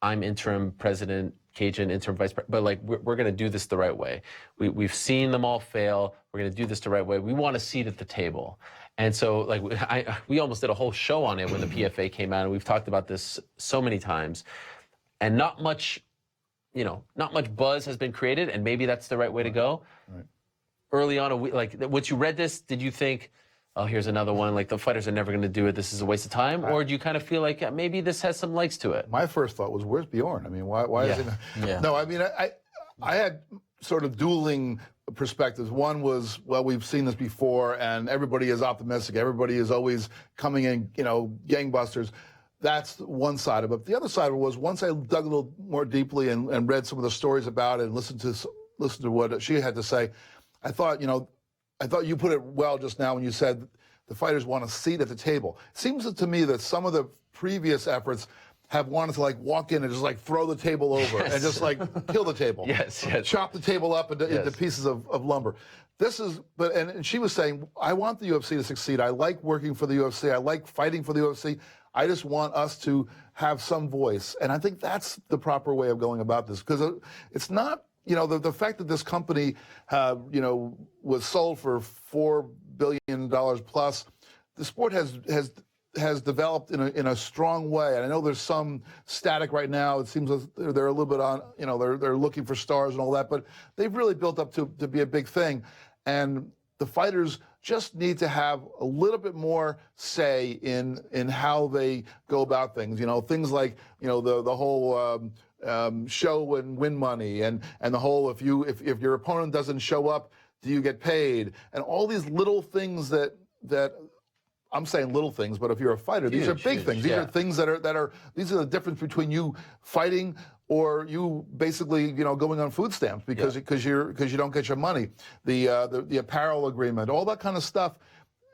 I'm interim president, Cajun interim vice president, but like we're going to do this the right way. We've seen them all fail. We're going to do this the right way. We want a seat at the table. And so like we almost did a whole show on it when the PFA came out, and we've talked about this so many times. And not much buzz has been created, and maybe that's the right way to go. Right. Early on, like once you read this, did you think, oh, here's another one, like the fighters are never going to do it, this is a waste of time? Or do you kind of feel like maybe this has some legs to it? My first thought was, where's Bjorn? I mean, why is it? Yeah. No, I mean, I had sort of dueling perspectives. One was, well, we've seen this before, and everybody is optimistic. Everybody is always coming in, you know, gangbusters. That's one side of it. The other side of it was, once I dug a little more deeply and read some of the stories about it and listened to what she had to say, I thought you put it well just now when you said the fighters want a seat at the table. It seems to me that some of the previous efforts have wanted to like walk in and just like throw the table over and just like kill the table. Yes. Chop the table up into pieces of lumber. This is, and she was saying, I want the UFC to succeed. I like working for the UFC. I like fighting for the UFC. I just want us to have some voice. And I think that's the proper way of going about this, because it's not, you know, the fact that this company, was sold for $4 billion plus, the sport has developed in a strong way. And I know there's some static right now. It seems like they're a little bit on, you know, they're looking for stars and all that, but they've really built up to be a big thing. And the fighters just need to have a little bit more say in how they go about things. You know, things like, you know, the whole show and win money, and the whole if your opponent doesn't show up, do you get paid? And all these little things that I'm saying little things, but if you're a fighter, these are big things. These are things that are these are the difference between you fighting or you basically, you know, going on food stamps because you don't get your money. The apparel agreement, all that kind of stuff.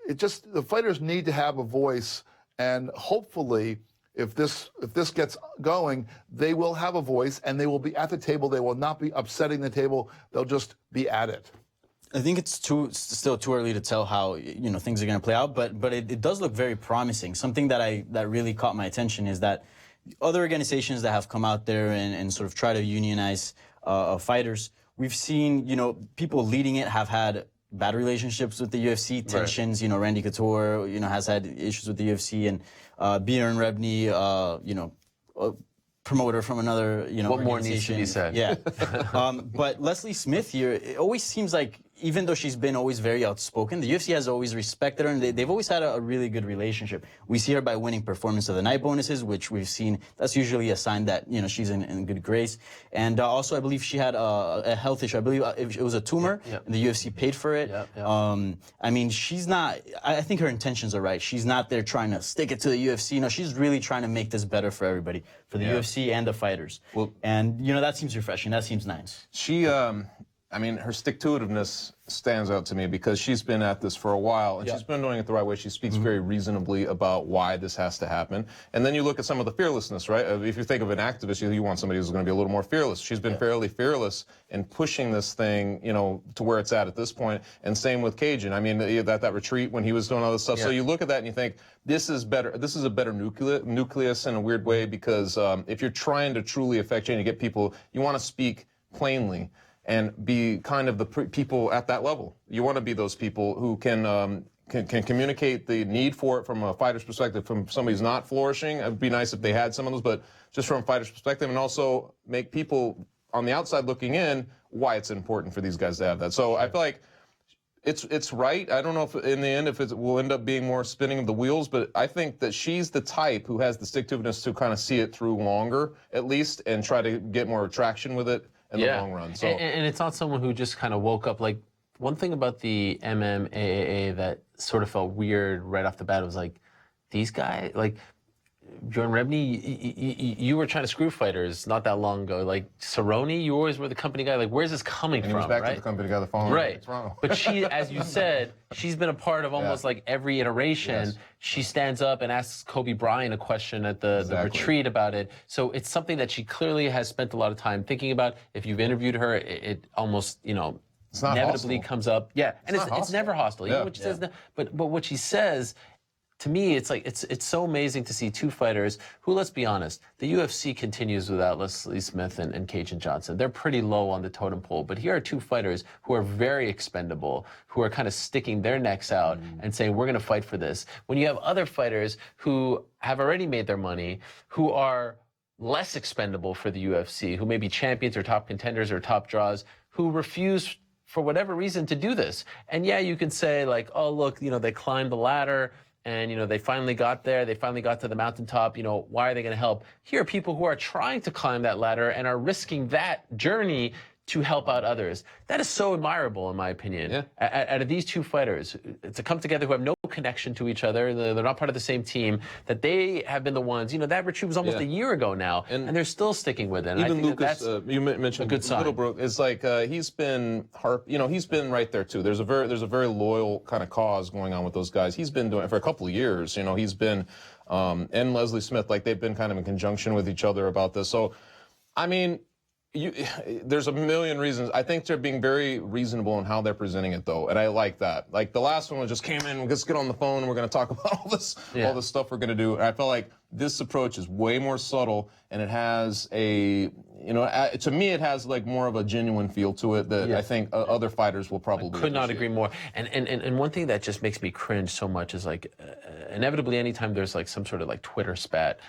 The fighters need to have a voice, and hopefully, if this gets going, they will have a voice and they will be at the table. They will not be upsetting the table. They'll just be at it. I think it's still too early to tell how, you know, things are going to play out, but it does look very promising. Something that really caught my attention is that other organizations that have come out there and sort of try to unionize fighters, we've seen, you know, people leading it have had bad relationships with the UFC, tensions. Right. You know, Randy Couture, you know, has had issues with the UFC, and Bjorn Rebney, you know, promoter from another, you know, what more needs to be said? Yeah. But Leslie Smith here, it always seems like, even though she's been always very outspoken, the UFC has always respected her, and they've always had a really good relationship. We see her by winning Performance of the Night bonuses, which we've seen, that's usually a sign that, you know, she's in good grace. And also, I believe she had a health issue. I believe it was a tumor, and the UFC paid for it. I mean, she's not, I think her intentions are right. She's not there trying to stick it to the UFC. No, she's really trying to make this better for everybody, for the UFC and the fighters. Well, and, you know, that seems refreshing. That seems nice. She, I mean, her stick-to-itiveness stands out to me because she's been at this for a while, and she's been doing it the right way. She speaks very reasonably about why this has to happen. And then you look at some of the fearlessness, right? If you think of an activist, you want somebody who's going to be a little more fearless. She's been fairly fearless in pushing this thing, you know, to where it's at this point. And same with Cajun. I mean, that retreat when he was doing all this stuff. So you look at that and you think, this is better. This is a better nucleus in a weird way, because if you're trying to truly affect change and get people, you want to speak plainly and be kind of the people at that level. You want to be those people who can can communicate the need for it from a fighter's perspective, from somebody who's not flourishing. It'd be nice if they had some of those, but just from a fighter's perspective, and also make people on the outside looking in why it's important for these guys to have that. So I feel like it's right. I don't know if in the end if it will end up being more spinning of the wheels, but I think that she's the type who has the stick-to-itiveness to kind of see it through longer, at least, and try to get more traction with it in the long run. So and it's not someone who just kind of woke up. Like, one thing about the MMAA that sort of felt weird right off the bat was like, these guys, like Jordan Rebney, you were trying to screw fighters not that long ago. Like Cerrone, you always were the company guy. Like, where's this coming and from? he was back right? to the company guy the following right. week. But she, as you said, she's been a part of almost like every iteration. Yes. She stands up and asks Kobe Bryant a question at the retreat about it. So it's something that she clearly has spent a lot of time thinking about. If you've interviewed her, it almost, It's not inevitably hostile. comes up. Yeah, and not it's hostile. never hostile. You know what she says, but what she says, to me, it's like it's so amazing to see two fighters who, let's be honest, the UFC continues without Leslie Smith and Cajun Johnson. They're pretty low on the totem pole, but here are two fighters who are very expendable, who are kind of sticking their necks out and saying, we're going to fight for this. When you have other fighters who have already made their money, who are less expendable for the UFC, who may be champions or top contenders or top draws, who refuse for whatever reason to do this. And yeah, you can say like, oh, look, they climbed the ladder and, they finally got there. They finally got to the mountaintop. Why are they going to help? Here are people who are trying to climb that ladder and are risking that journey to help out others. That is so admirable, in my opinion. Yeah. Out of these two fighters, to come together who have no connection to each other, they're not part of the same team, that they have been the ones, that retreat was almost a year ago now, and they're still sticking with it. And even I think Lucas, that's you mentioned a good sign. Middlebrook. It's like he's been he's been right there too. There's a very loyal kind of cause going on with those guys. He's been doing it for a couple of years. He's been and Leslie Smith, like they've been kind of in conjunction with each other about this. So, I mean, there's a million reasons. I think they're being very reasonable in how they're presenting it, though, and I like that. Like the last one was just came in, let's get on the phone, and we're going to talk about all this stuff we're going to do. And I felt like this approach is way more subtle, and it has to me, it has like more of a genuine feel to it that I think other fighters will probably could not appreciate. agree more. And one thing that just makes me cringe so much is like inevitably anytime there's like some sort of like Twitter spat,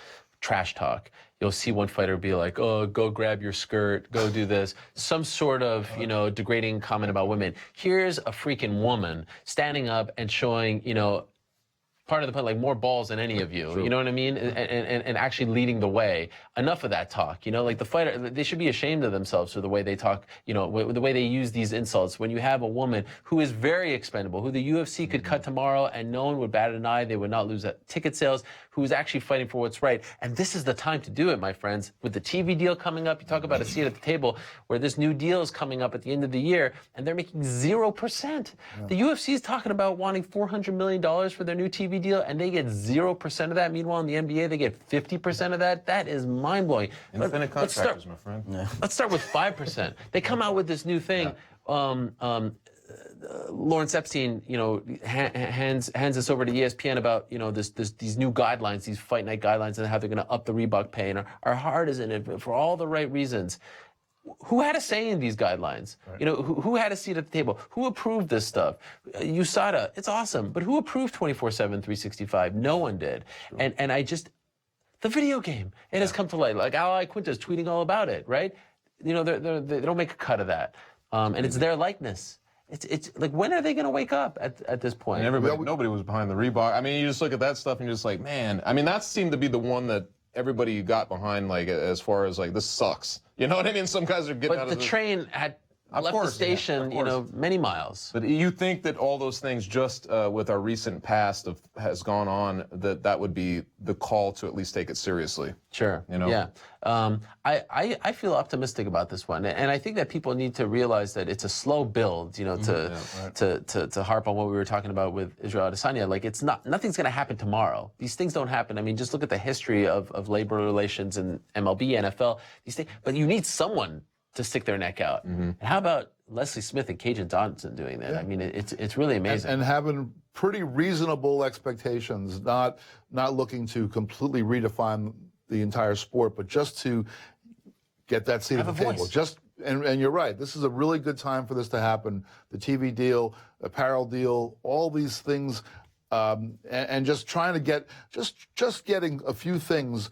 trash talk, you'll see one fighter be like, oh, go grab your skirt, go do this. Some sort of, degrading comment about women. Here's a freaking woman standing up and showing, part of the point, like more balls than any of you. You know what I mean? And actually leading the way. Enough of that talk. Like the fighter, they should be ashamed of themselves for the way they talk, the way they use these insults. When you have a woman who is very expendable, who the UFC could cut tomorrow and no one would bat an eye, they would not lose ticket sales, who's actually fighting for what's right. And this is the time to do it, my friends. With the TV deal coming up, you talk about a seat at the table where this new deal is coming up at the end of the year and they're making 0%. The UFC is talking about wanting $400 million for their new TV deal and they get 0% of that. Meanwhile, in the NBA, they get 50% of that. That is mind-blowing. Independent contractors, my friend. Let's start with 5%. They come out with this new thing. Lawrence Epstein, hands us over to ESPN about, these new guidelines, these fight night guidelines, and how they're going to up the Reebok pay, and our heart is in it for all the right reasons. Who had a say in these guidelines? Right. Who had a seat at the table? Who approved this stuff? USADA, it's awesome, but who approved 24/7, 365? No one did. Sure. And I just, the video game, it has come to light. Like Al Quinta's tweeting all about it, right? They don't make a cut of that, and it's their likeness. It's like, when are they going to wake up at this point? And nobody was behind the Reebok. I mean, you just look at that stuff and you're just like, man. I mean, that seemed to be the one that everybody got behind, like, as far as like, this sucks. You know what I mean? Some guys are getting out of But the train had left the station, many miles. But you think that all those things, just with our recent past has gone on, that would be the call to at least take it seriously. Sure. Yeah. I feel optimistic about this one, and I think that people need to realize that it's a slow build. To harp on what we were talking about with Israel Adesanya, like nothing's going to happen tomorrow. These things don't happen. I mean, just look at the history of labor relations in MLB, NFL. These things, but you need someone to stick their neck out. And how about Leslie Smith and Cajun Johnson doing that? I mean, it's really amazing. And having pretty reasonable expectations, not looking to completely redefine the entire sport, but just to get that seat at the table. Just and you're right. This is a really good time for this to happen. The TV deal, apparel deal, all these things, and just trying to get just getting a few things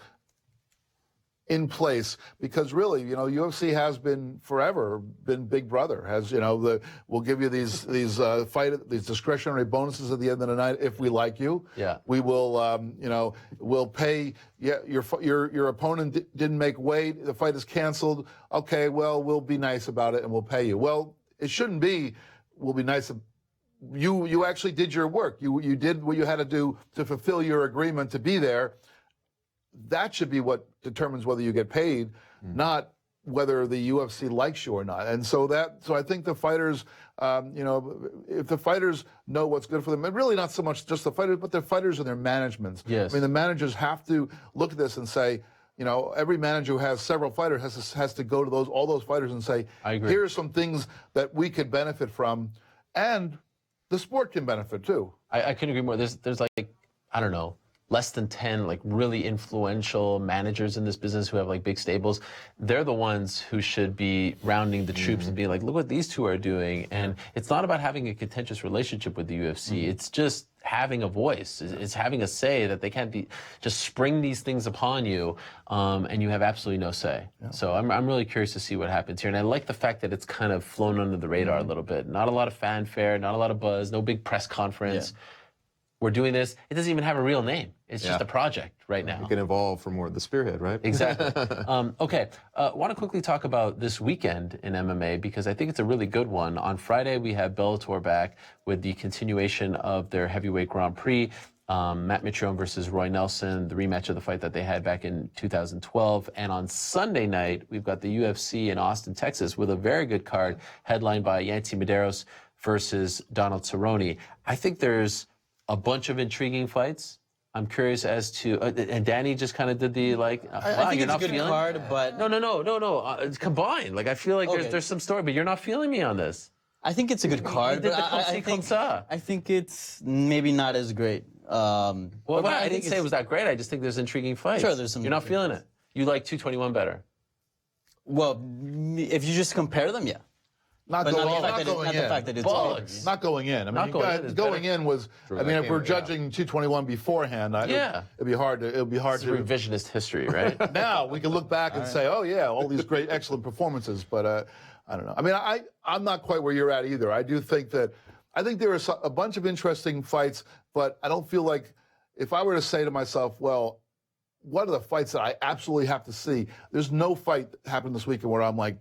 in place, because really, UFC has been forever been Big Brother. Has we'll give you these discretionary bonuses at the end of the night if we like you. Yeah. We will we'll pay. Yeah, your opponent didn't make weight. The fight is canceled. Okay, well, we'll be nice about it and we'll pay you. Well, it shouldn't be. We'll be nice. You actually did your work. You did what you had to do to fulfill your agreement to be there. That should be what determines whether you get paid, not whether the UFC likes you or not. And so I think the fighters, if the fighters know what's good for them, and really not so much just the fighters, but their fighters and their managements. Yes. I mean, the managers have to look at this and say, every manager who has several fighters has to go to all those fighters and say, I agree. here are some things that we could benefit from, and the sport can benefit too. I couldn't agree more. There's like, I don't know, less than 10 like really influential managers in this business who have like big stables. They're the ones who should be rounding the troops and being like, look what these two are doing. And it's not about having a contentious relationship with the UFC. It's just having a voice. It's having a say, that they can't just spring these things upon you and you have absolutely no say. Yeah. So I'm really curious to see what happens here. And I like the fact that it's kind of flown under the radar a little bit. Not a lot of fanfare, not a lot of buzz, no big press conference. Yeah. We're doing this. It doesn't even have a real name. It's just a project right now. It can evolve from more the spearhead, right? Exactly. Okay. Want to quickly talk about this weekend in MMA, because I think it's a really good one. On Friday, we have Bellator back with the continuation of their heavyweight Grand Prix. Matt Mitrione versus Roy Nelson, the rematch of the fight that they had back in 2012. And on Sunday night, we've got the UFC in Austin, Texas, with a very good card headlined by Yancy Medeiros versus Donald Cerrone. I think there's a bunch of intriguing fights. I'm curious as to, and Danny just kind of did the like. I think it's a good card, but no. It's combined. Like I feel like there's some story, but you're not feeling me on this. I think it's a good card, but I think it's maybe not as great. Well, I didn't say it was that great. I just think there's intriguing fights. Sure, there's some. You're not feeling it. You like 221 better. Well, if you just compare them, yeah. Not going in. Not going in. I mean, going in was. I mean, if we're judging 221 beforehand, it'd be hard to. It's revisionist history, right? Now we can look back and say, oh yeah, all these great, excellent performances. But I don't know. I mean, I'm not quite where you're at either. I do think that. I think there are a bunch of interesting fights, but I don't feel like if I were to say to myself, well, what are the fights that I absolutely have to see? There's no fight that happened this weekend where I'm like.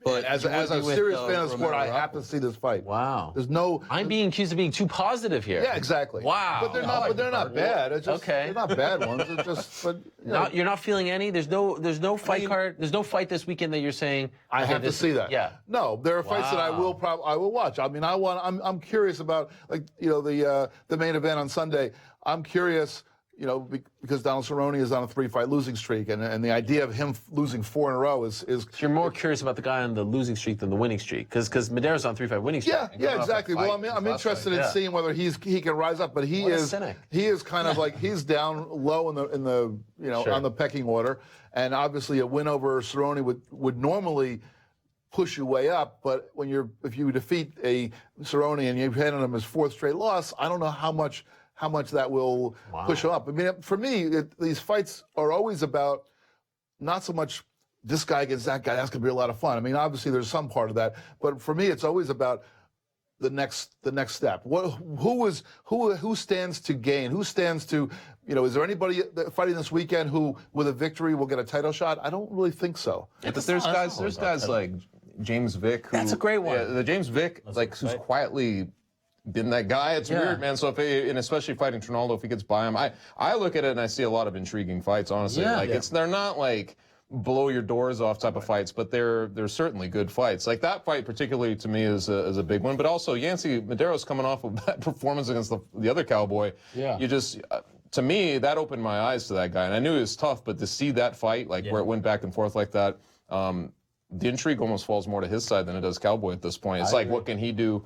But as a serious fan of sport, I have to see this fight. Wow. There's no. I'm being accused of being too positive here. Yeah, exactly. Wow. But they're not. But they're not bad. It's just, They're not bad ones. It's just. But you're not feeling any. There's no fight card. There's no fight this weekend that you're saying. I have to see that. Yeah. No, there are fights that I will watch. I mean, I'm curious about the main event on Sunday. I'm curious. Because Donald Cerrone is on a 3-fight losing streak, and the idea of him losing 4 in a row is. So you're more curious about the guy on the losing streak than the winning streak, because Medeiros on 3-fight winning streak. Yeah, exactly. Well, I'm interested in seeing whether he can rise up, but he is kind of like he's down low in the on the pecking order, and obviously a win over Cerrone would normally push you way up, but if you defeat a Cerrone and you've handed him his 4th straight loss, I don't know how much that will push up. I mean, for me, these fights are always about not so much this guy against that guy. That's going to be a lot of fun. I mean, obviously there's some part of that, but for me, it's always about the next step. Who stands to gain? Who stands to, is there anybody fighting this weekend who, with a victory, will get a title shot? I don't really think so. There's guys like James Vick. That's a great one. Yeah, the James Vick, who's quietly been that guy. It's weird, man. So and especially fighting Trinaldo, if he gets by him, I look at it and I see a lot of intriguing fights. Honestly, they're not like blow your doors off type of fights, but they're certainly good fights. Like that fight, particularly to me, is a big one. But also Yancy Medeiros coming off of that performance against the other cowboy. Yeah, you just. To me, that opened my eyes to that guy, and I knew it was tough. But to see that fight, where it went back and forth like that, the intrigue almost falls more to his side than it does Cowboy at this point. It's what can he do?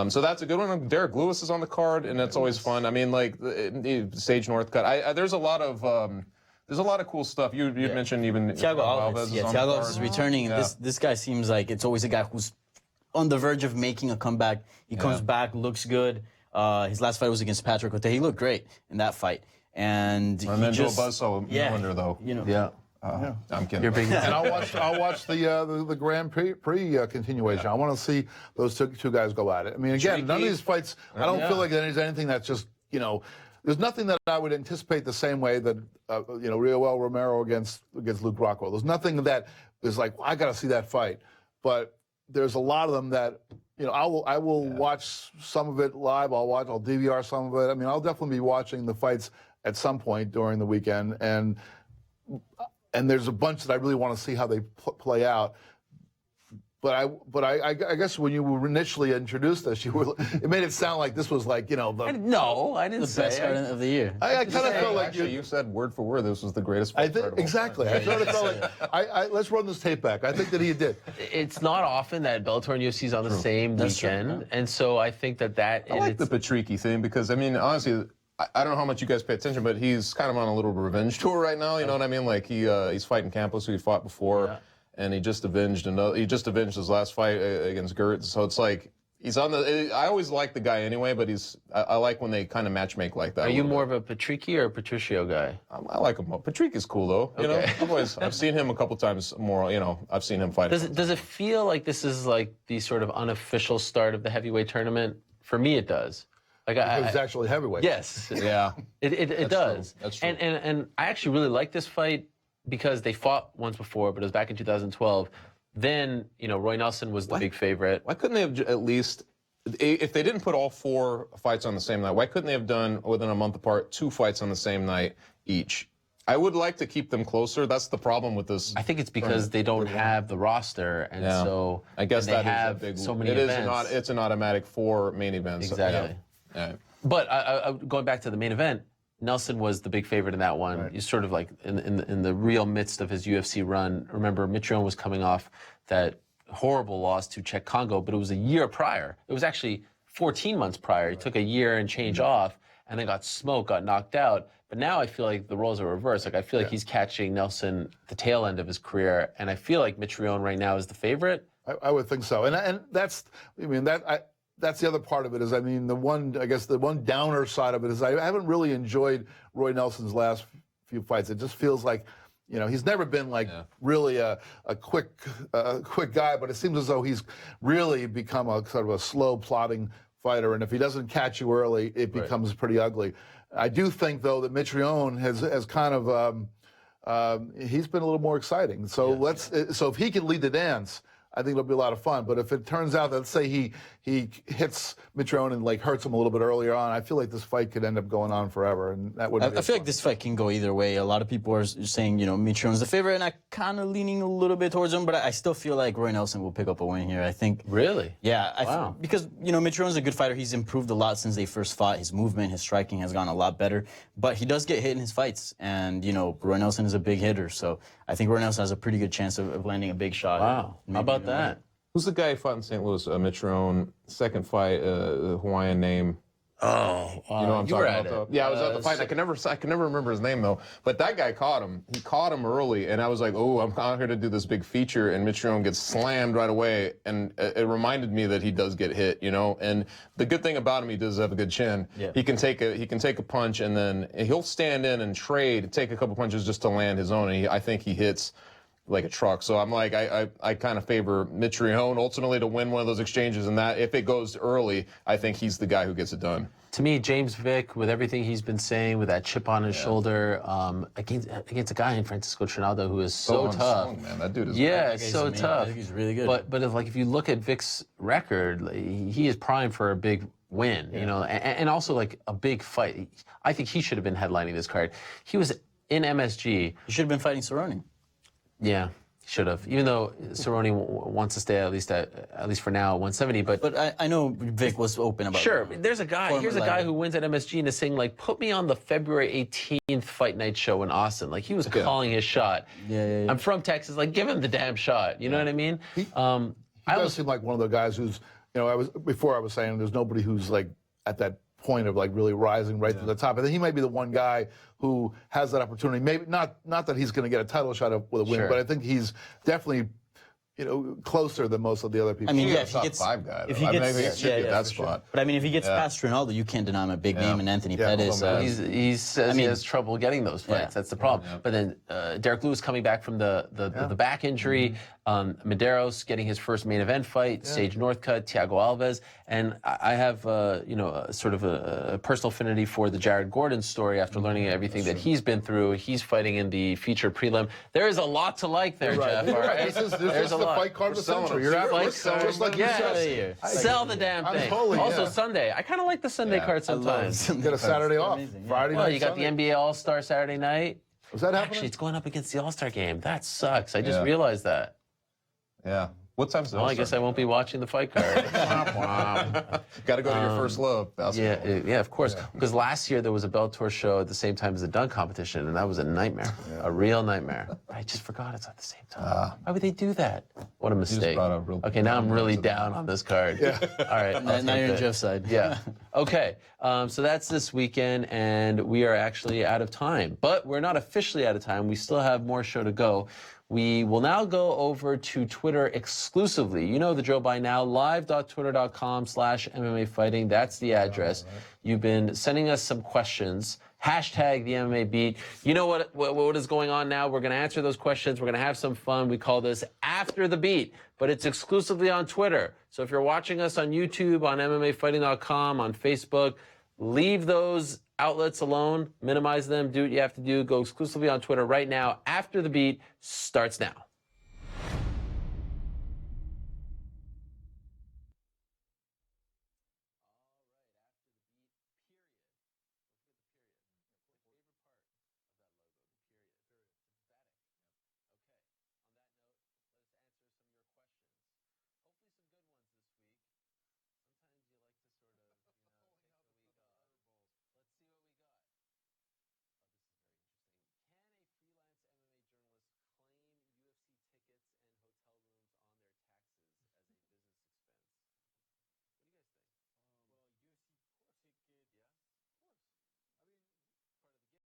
So that's a good one. Derek Lewis is on the card, and that's always fun. I mean, Sage Northcutt. There's a lot of there's a lot of cool stuff. You mentioned even Thiago Alves. is Yeah, on the Thiago card. Alves is returning. Yeah. This guy seems like it's always a guy who's on the verge of making a comeback. He comes back, looks good. His last fight was against Patrick Cote. He looked great in that fight. And then Joe Buzzsaw Millender, though. You know, Yeah. I'm kidding. You're big. And I'll watch the Grand Prix continuation. I want to see those two guys go at it. I mean, again, none of these fights. I don't feel like there's anything that's just There's nothing that I would anticipate the same way that Yoel Romero against Luke Rockhold. There's nothing that is like I got to see that fight. But there's a lot of them that I will watch some of it live. I'll DVR some of it. I mean, I'll definitely be watching the fights at some point during the weekend and there's a bunch that I really want to see how they play out. But I guess when you were initially introduced this, it made it sound like this was like No, I didn't the say. best fight of the year. I kind of felt like Actually, you said word for word this was the greatest fight. exactly. I sort of felt like let's run this tape back. I think that he did. It's not often that Bellator and UFC is on the same weekend, and so I think that I like the Patricky thing because I mean honestly. I don't know how much you guys pay attention, but he's kind of on a little revenge tour right now. You know what I mean? Like he's fighting Campos, who he fought before, and he just avenged his last fight against Gertz. So it's like he's on the. I always like the guy anyway, but I like when they kind of matchmake like that. Are you more of a Patricky or a Patricio guy? I like him. Patricky's cool though. You know, I've seen him a couple times more. I've seen him fight. Does it feel like this is like the sort of unofficial start of the heavyweight tournament? For me, it does. Like It's actually heavyweight. Yes. Yeah. It does. True. That's true. And I actually really like this fight because they fought once before, but it was back in 2012. Then, Roy Nelson was the big favorite. Why couldn't they have at least, if they didn't put all 4 fights on the same night, why couldn't they have done, within a month apart, 2 fights on the same night each? I would like to keep them closer. That's the problem with this. I think it's because they don't have the roster, and so I guess they that have is a big. so many it events. It's an automatic 4 main events. Exactly. Yeah. But going back to the main event, Nelson was the big favorite in that one. Right. He's sort of like in the real midst of his UFC run. Remember, Mitrione was coming off that horrible loss to Czech Congo, but it was a year prior. It was actually 14 months prior. He took a year and change off, and then got smoked, got knocked out. But now I feel like the roles are reversed. Like I feel like he's catching Nelson the tail end of his career, and I feel like Mitrione right now is the favorite. I would think so, and that's that's the other part of it is the one downer side of it is I haven't really enjoyed Roy Nelson's last few fights. It just feels like he's never been like really a quick guy, but it seems as though he's really become a sort of a slow plodding fighter, and if he doesn't catch you early, it becomes pretty ugly. I do think though that Mitrione has kind of he's been a little more exciting. So so if he can lead the dance, I think it'll be a lot of fun. But if it turns out that, let's say he hits Mitrione and like hurts him a little bit earlier on, I feel like this fight could end up going on forever, and that would. I feel like this fight can go either way. A lot of people are saying Mitrione's the favorite, and I'm kind of leaning a little bit towards him. But I still feel like Roy Nelson will pick up a win here. I think. Really? Yeah. Wow. Because Mitrione's a good fighter. He's improved a lot since they first fought. His movement, his striking has gone a lot better. But he does get hit in his fights, and Roy Nelson is a big hitter. So I think Roy Nelson has a pretty good chance of landing a big shot. Wow. How about that? Who's the guy who fought in St. Louis? Mitrione, second fight, Hawaiian name. Oh, You know what I'm you were talking at about? it. Yeah, I was at the fight. I can never remember his name though. But that guy caught him. He caught him early, and I was like, oh, I'm out here to do this big feature, and Mitrione gets slammed right away, and it reminded me that he does get hit, And the good thing about him, he does have a good chin. Yeah. He can take a punch, and then he'll stand in and take a couple punches just to land his own. And I think he hits like a truck. So I'm like, I kind of favor Mitrione ultimately to win one of those exchanges, and that if it goes early, I think he's the guy who gets it done. To me, James Vick, with everything he's been saying, with that chip on his shoulder, against a guy in Francisco Trinaldo who is so tough. Strong, man. That dude is Yeah, great. it's so tough. I think he's really good. But if you look at Vick's record, he is primed for a big win, and also like a big fight. I think he should have been headlining this card. He was in MSG. He should have been fighting Cerrone. Yeah, should have. Even though Cerrone wants to stay at least for now at 170, But I know Vic was open about sure. it. Here's a guy who wins at MSG and is saying like, put me on the February 18th fight night show in Austin. Like he was calling his shot. Yeah. I'm from Texas. Like give him the damn shot. You know what I mean? He does seem like one of the guys who's, before I was saying there's nobody who's like at that point of like really rising right to the top. I think he might be the one guy who has that opportunity. Maybe not that he's going to get a title shot with a win, Sure. but I think he's definitely, closer than most of the other people. I mean, He's yeah, a if he top gets 5 guy. if though. he gets, I mean, he should get that spot. But I mean, if he gets past Ronaldo, you can't deny him a big name, and Anthony Pettis. He says he has trouble getting those fights. Yeah. That's the problem. But then Derek Lewis coming back from the back injury, Medeiros getting his first main event fight, Sage Northcutt, Thiago Alves, and I have sort of a personal affinity for the Jared Gordon story after learning everything that he's been through. He's fighting in the feature prelim. There is a lot to like there, Jeff. All right? This is the fight card of the century. You're Fight just like you said. Sell the damn thing. Also Sunday. I kind of like the Sunday card sometimes. Get a Saturday off. Friday night. Well, you got Sunday. the NBA All-Star Saturday night. Was that happening? Actually, it's going up against the All-Star game. That sucks. I just realized that. Yeah. What time's the Well, I guess I won't be watching the fight card. Got to go to your first love. Basketball. Yeah, of course. Because last year there was a Bellator show at the same time as the dunk competition, and that was a nightmare, a real nightmare. I just forgot it's at the same time. Why would they do that? What a mistake. brought a real Okay, now I'm really down on this card. Yeah. All right. Now you're on Jeff's side. Yeah. Okay. So that's this weekend, and we are actually out of time. But we're not officially out of time. We still have more show to go. We will now go over to Twitter exclusively. You know the drill by now. live.twitter.com/MMA Fighting. That's the address. You've been sending us some questions. Hashtag the MMA Beat. You know what is going on now? We're going to answer those questions. We're going to have some fun. We call this After the Beat, but it's exclusively on Twitter. So if you're watching us on YouTube, on MMAfighting.com, on Facebook, leave those outlets alone, minimize them, do what you have to do. Go exclusively on Twitter right now. After the Beat starts now.